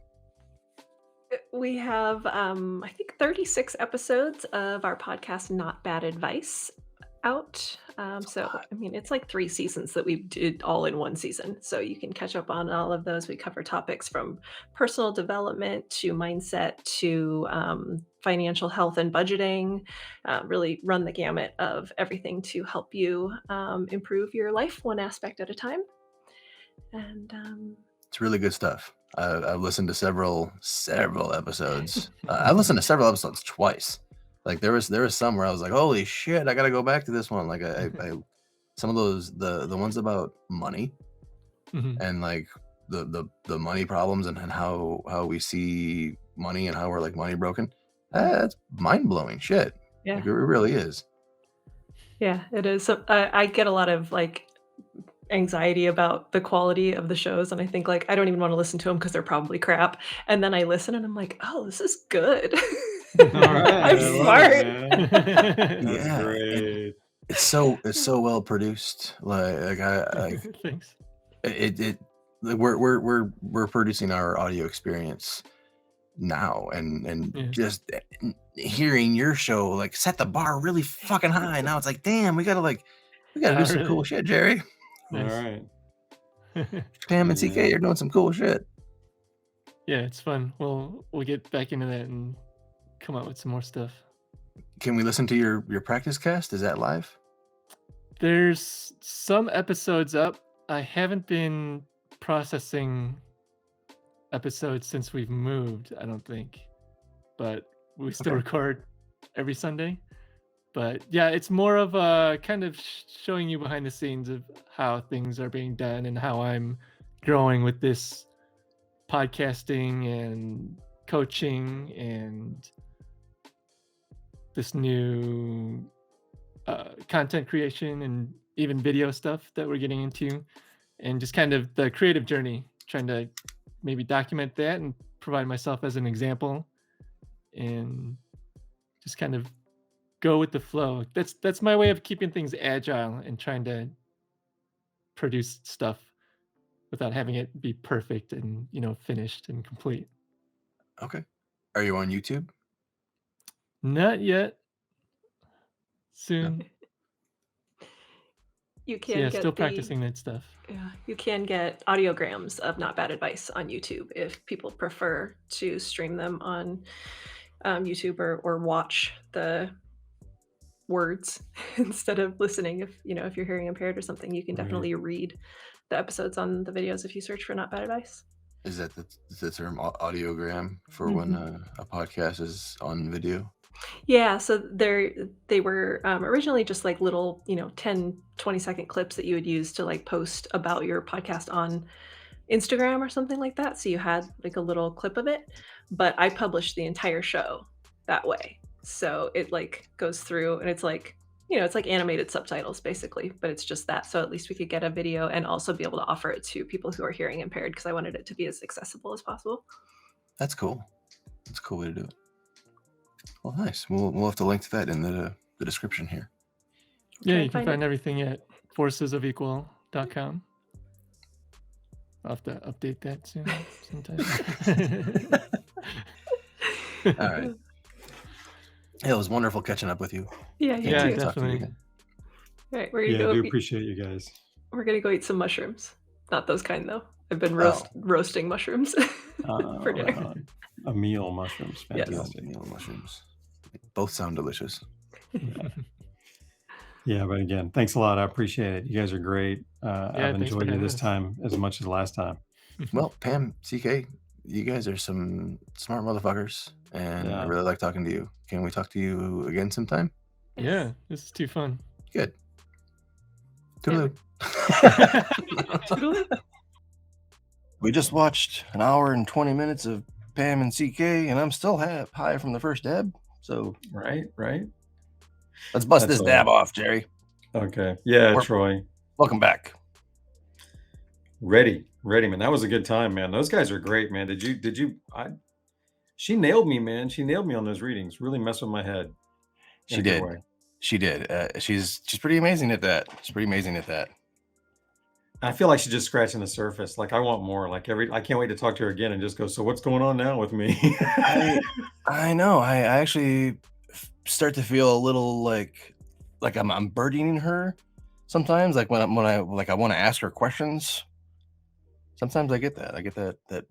S3: We have, I think, 36 episodes of our podcast, Not Bad Advice, out. So, I mean, it's like 3 seasons that we did all in one season. So you can catch up on all of those. We cover topics from personal development to mindset to financial health and budgeting, really run the gamut of everything to help you improve your life one aspect at a time. And
S1: It's really good stuff. I've listened to several episodes. I've listened to several episodes twice. Like there was some where I was like, holy shit, I gotta go back to this one. Like I some of those the ones about money
S5: Mhm.
S1: and like the money problems and how we see money and how we're like money broken. That's mind blowing shit.
S3: yeah.
S1: Like, it really is.
S3: Yeah, it is. So, I get a lot of like anxiety about the quality of the shows, and I think like I don't even want to listen to them because they're probably crap. And then I listen, and I'm like, oh, this is good.
S2: All right.
S3: I'm
S2: I love
S3: smart.
S2: it, man. That's
S1: Yeah,
S2: great.
S1: It's so well produced. Like I
S5: Thanks.
S1: it like we're producing our audio experience now, and
S5: Yeah.
S1: just hearing your show like set the bar really fucking high. Now it's like, damn, we gotta do
S5: Oh,
S1: some cool
S5: really?
S1: shit, Jerry.
S2: All
S5: Nice.
S2: right.
S1: Pam and CK,
S2: Yeah.
S1: you're doing some cool shit.
S5: Yeah, it's fun. We'll get back into that and come out with some more stuff.
S1: Can we listen to your practice cast? Is that live?
S5: There's some episodes up. I haven't been processing episodes since we've moved, I don't think. But we still
S1: Okay.
S5: record every Sunday. But yeah, it's more of a kind of showing you behind the scenes of how things are being done and how I'm growing with this podcasting and coaching and this new content creation and even video stuff that we're getting into, and just kind of the creative journey, trying to maybe document that and provide myself as an example, and just kind of go with the flow. That's my way of keeping things agile and trying to produce stuff without having it be perfect and finished and complete.
S1: Okay. Are you on YouTube?
S5: Not yet. Soon.
S3: You
S5: So
S3: can
S5: yeah,
S3: get
S5: still practicing that stuff.
S3: you can get audiograms of Not Bad Advice on YouTube if people prefer to stream them on YouTube or watch the words instead of listening. If if you're hearing impaired or something, you can
S2: Right.
S3: definitely read the episodes on the videos if you search for Not Bad Advice.
S1: Is that the term audiogram for when a podcast is on video?
S3: Yeah, so they were originally just like little 10 20-second clips that you would use to like post about your podcast on Instagram or something like that, so you had like a little clip of it, but I published the entire show that way, so it like goes through and it's like it's like animated subtitles basically, but it's just that, so at least we could get a video and also be able to offer it to people who are hearing impaired because I wanted it to be as accessible as possible.
S1: That's cool. That's a cool way to do it. Well, nice. We'll have to link to that in the description here.
S5: Yeah,
S3: Try
S5: you can
S3: and
S5: find everything at forcesofequal.com. I'll have to update that soon sometime.
S1: All right. It was wonderful catching up with you.
S3: Yeah, you
S5: Yeah,
S3: too.
S1: Talk to you
S5: definitely.
S1: again.
S3: All right, we're
S2: Yeah, I
S3: gonna
S2: do
S3: go.
S2: appreciate you guys.
S3: We're gonna go eat some mushrooms. Not those kind though. I've been
S1: Oh.
S3: roasting mushrooms for
S2: Right
S3: dinner.
S2: on. A meal mushrooms.
S3: Yes.
S2: Fantastic.
S1: Meal mushrooms. Both sound delicious.
S2: Yeah, but again, thanks a lot. I appreciate it. You guys are great. I've
S5: thanks for
S2: enjoyed you
S5: having
S2: this
S5: us.
S2: time as much as last time.
S1: Well, Pam, CK, you guys are some smart motherfuckers, and I
S2: Yeah.
S1: really like talking to you. Can we talk to you again sometime?
S5: Yeah, this is too fun.
S1: Good. Toodaloo.
S3: Toodaloo.
S1: We just watched an hour and 20 minutes of Pam and CK, and I'm still high from the first dab. So
S2: Right.
S1: let's bust
S2: That's
S1: this
S2: all
S1: dab
S2: right.
S1: off, Jerry.
S2: Okay. Yeah,
S1: Or-
S2: Troy.
S1: Welcome back.
S2: Ready, man. That was a good time, man. Those guys are great, man. She nailed me, man. She nailed me on those readings. Really messed with my head. in
S1: She
S2: a good
S1: did.
S2: way.
S1: She did. She's pretty amazing at that. She's pretty amazing at that.
S2: I feel like she's just scratching the surface. Like I want more. Like I can't wait to talk to her again and just go, so what's going on now with me?
S1: I know. I actually start to feel a little like I'm burdening her sometimes. Like when I want to ask her questions. Sometimes I get that. I get that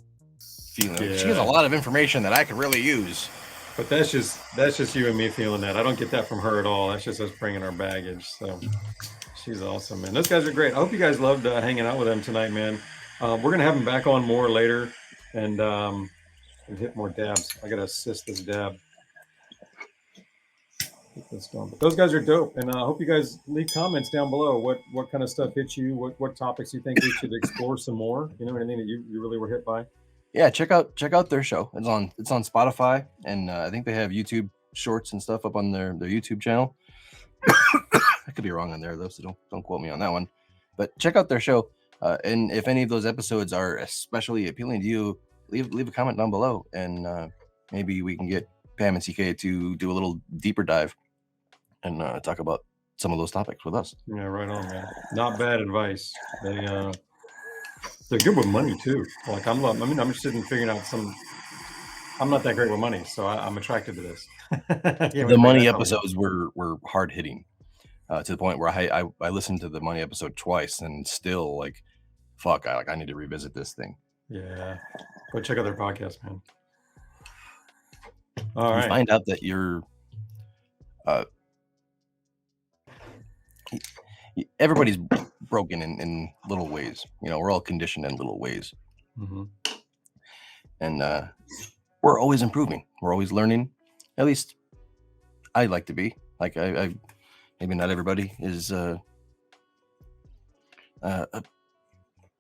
S1: feeling. She has a
S2: Yeah.
S1: lot of information that I could really use.
S2: But that's just you and me feeling that. I don't get that from her at all. That's just us bringing our baggage. So she's awesome, man. Those guys are great. I hope you guys loved hanging out with them tonight, man. We're gonna have them back on more later and hit more dabs. I gotta assist this dab. Get this going. But those guys are dope, and I hope you guys leave comments down below. What kind of stuff hits you? What topics you think we should explore some more? You know, anything that you really were hit by?
S1: Yeah, check out their show. It's on Spotify, and I think they have YouTube shorts and stuff up on their YouTube channel. I could be wrong on there though, so don't quote me on that one. But check out their show, and if any of those episodes are especially appealing to you, leave a comment down below, and maybe we can get Pam and CK to do a little deeper dive and talk about some of those topics with us.
S2: Yeah, right on, man. Not bad advice. They're good with money too. Like I'm interested in figuring out some. I'm not that great with money, so I'm attracted to this.
S1: The money episodes were hard hitting, to the point where I listened to the money episode twice and still like, fuck, I need to revisit this thing.
S2: Yeah, go check out their podcast, man. All
S1: You
S2: right.
S1: find out that you're everybody's broken in little ways. We're all conditioned in little ways,
S2: Mhm.
S1: and we're always improving. We're always learning. At least I like to be. Like I maybe not everybody is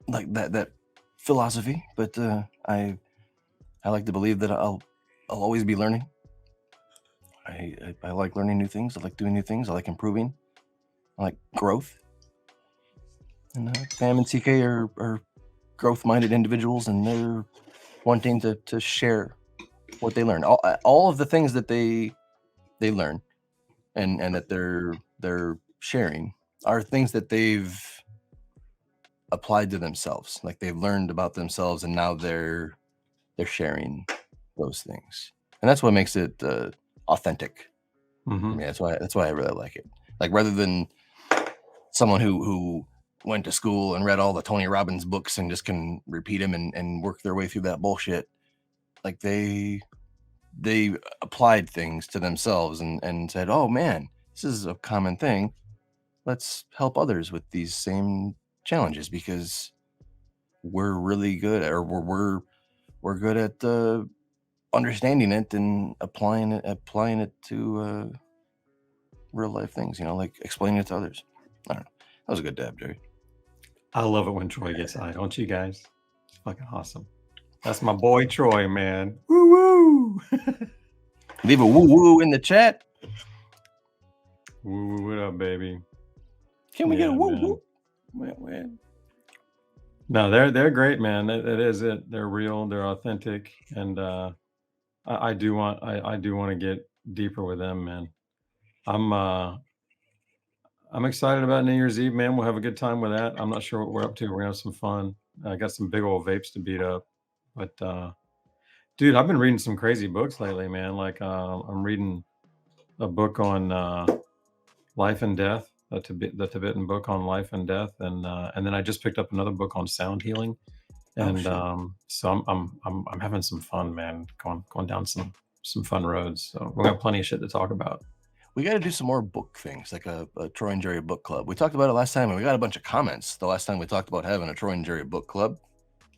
S1: like that philosophy, but I like to believe that I'll always be learning. I like learning new things. I like doing new things. I like improving. I like growth. And Pam and CK are growth-minded individuals, and they're wanting to share what they learn. All of the things that they learn and that they're sharing are things that they've applied to themselves. Like they've learned about themselves, and now they're sharing those things, and that's what makes it authentic. I mean, that's why I really like it. Like rather than someone who went to school and read all the Tony Robbins books and just can repeat them and work their way through that bullshit. Like they applied things to themselves and said, oh man, this is a common thing. Let's help others with these same challenges because we're really good, or we're good at understanding it and applying it to real life things, like explaining it to others. I don't know. That was a good dab, Jerry.
S2: I love it when Troy gets high, don't you guys? It's fucking awesome. That's my boy Troy, man. Woo woo.
S1: Leave a woo woo in the chat.
S2: Woo, what up, baby?
S1: Can we get a woo
S2: man.
S1: woo?
S2: No, they're great, man. That is it. They're real. They're authentic, and I do want to get deeper with them, man. I'm excited about New Year's Eve, man. We'll have a good time with that. I'm not sure what we're up to. We're gonna have some fun. I got some big old vapes to beat up, but dude, I've been reading some crazy books lately, man. Like I'm reading a book on life and death, the Tibetan book on life and death, and then I just picked up another book on sound healing, and so I'm having some fun, man. Going down some fun roads. So we got plenty of shit to talk about.
S1: We got to do some more book things, like a Troy and Jerry book club. We talked about it last time, and we got a bunch of comments the last time we talked about having a Troy and Jerry book club.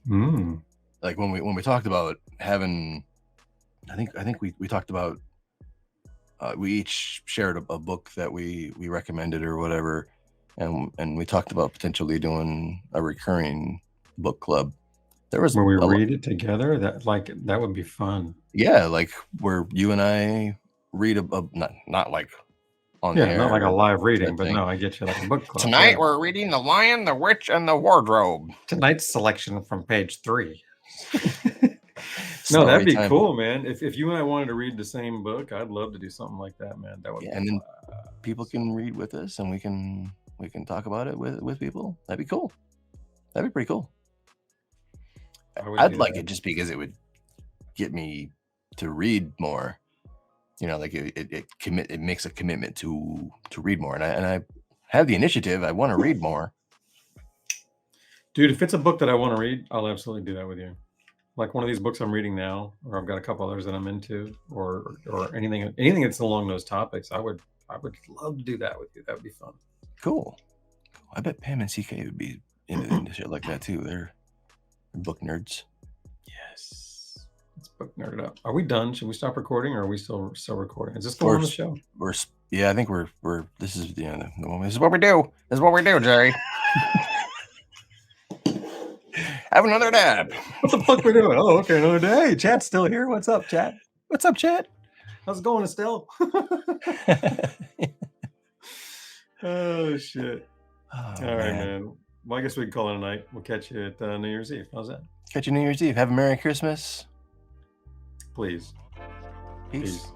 S1: Like when we talked about having, I think we talked about we each shared a book that we recommended or whatever, and we talked about potentially doing a recurring book club. There was
S2: where we read it together. That would be fun.
S1: Yeah, like where you and I read not like on the air,
S2: not like a live reading, but no, I get you, like a book club.
S1: Tonight we're reading The Lion, the Witch, and the Wardrobe.
S2: Tonight's selection from page 3. No, that'd be cool, man. If you and I wanted to read the same book, I'd love to do something like that, man. That would be
S1: and then people can read with us, and we can talk about it with people. That'd be cool. That'd be pretty cool. I'd like it just because it would get me to read more. Like it makes a commitment to read more, and I have the initiative. I want to read more.
S2: Dude, if it's a book that I want to read, I'll absolutely do that with you. Like one of these books I'm reading now, or I've got a couple others that I'm into, or anything that's along those topics. I would love to do that with you. That would be fun.
S1: Cool. I bet Pam and CK would be into shit like that too. They're book nerds.
S2: Yes. Let's book nerd up. Are we done? Should we stop recording, or are we still recording? Is this going on the show?
S1: I think we're this is the moment. This is what we do. This is what we do, Jerry. Have another dab.
S2: What the fuck we doing? Oh, okay, another day. Hey, chat's still here. What's up, chat?
S1: What's up, chat?
S2: How's it going, Estelle? Oh shit. All right, man. Well, I guess we can call it a night. We'll catch you at New Year's Eve. How's that?
S1: Catch you New Year's Eve. Have a Merry Christmas.
S2: Please.
S1: Peace.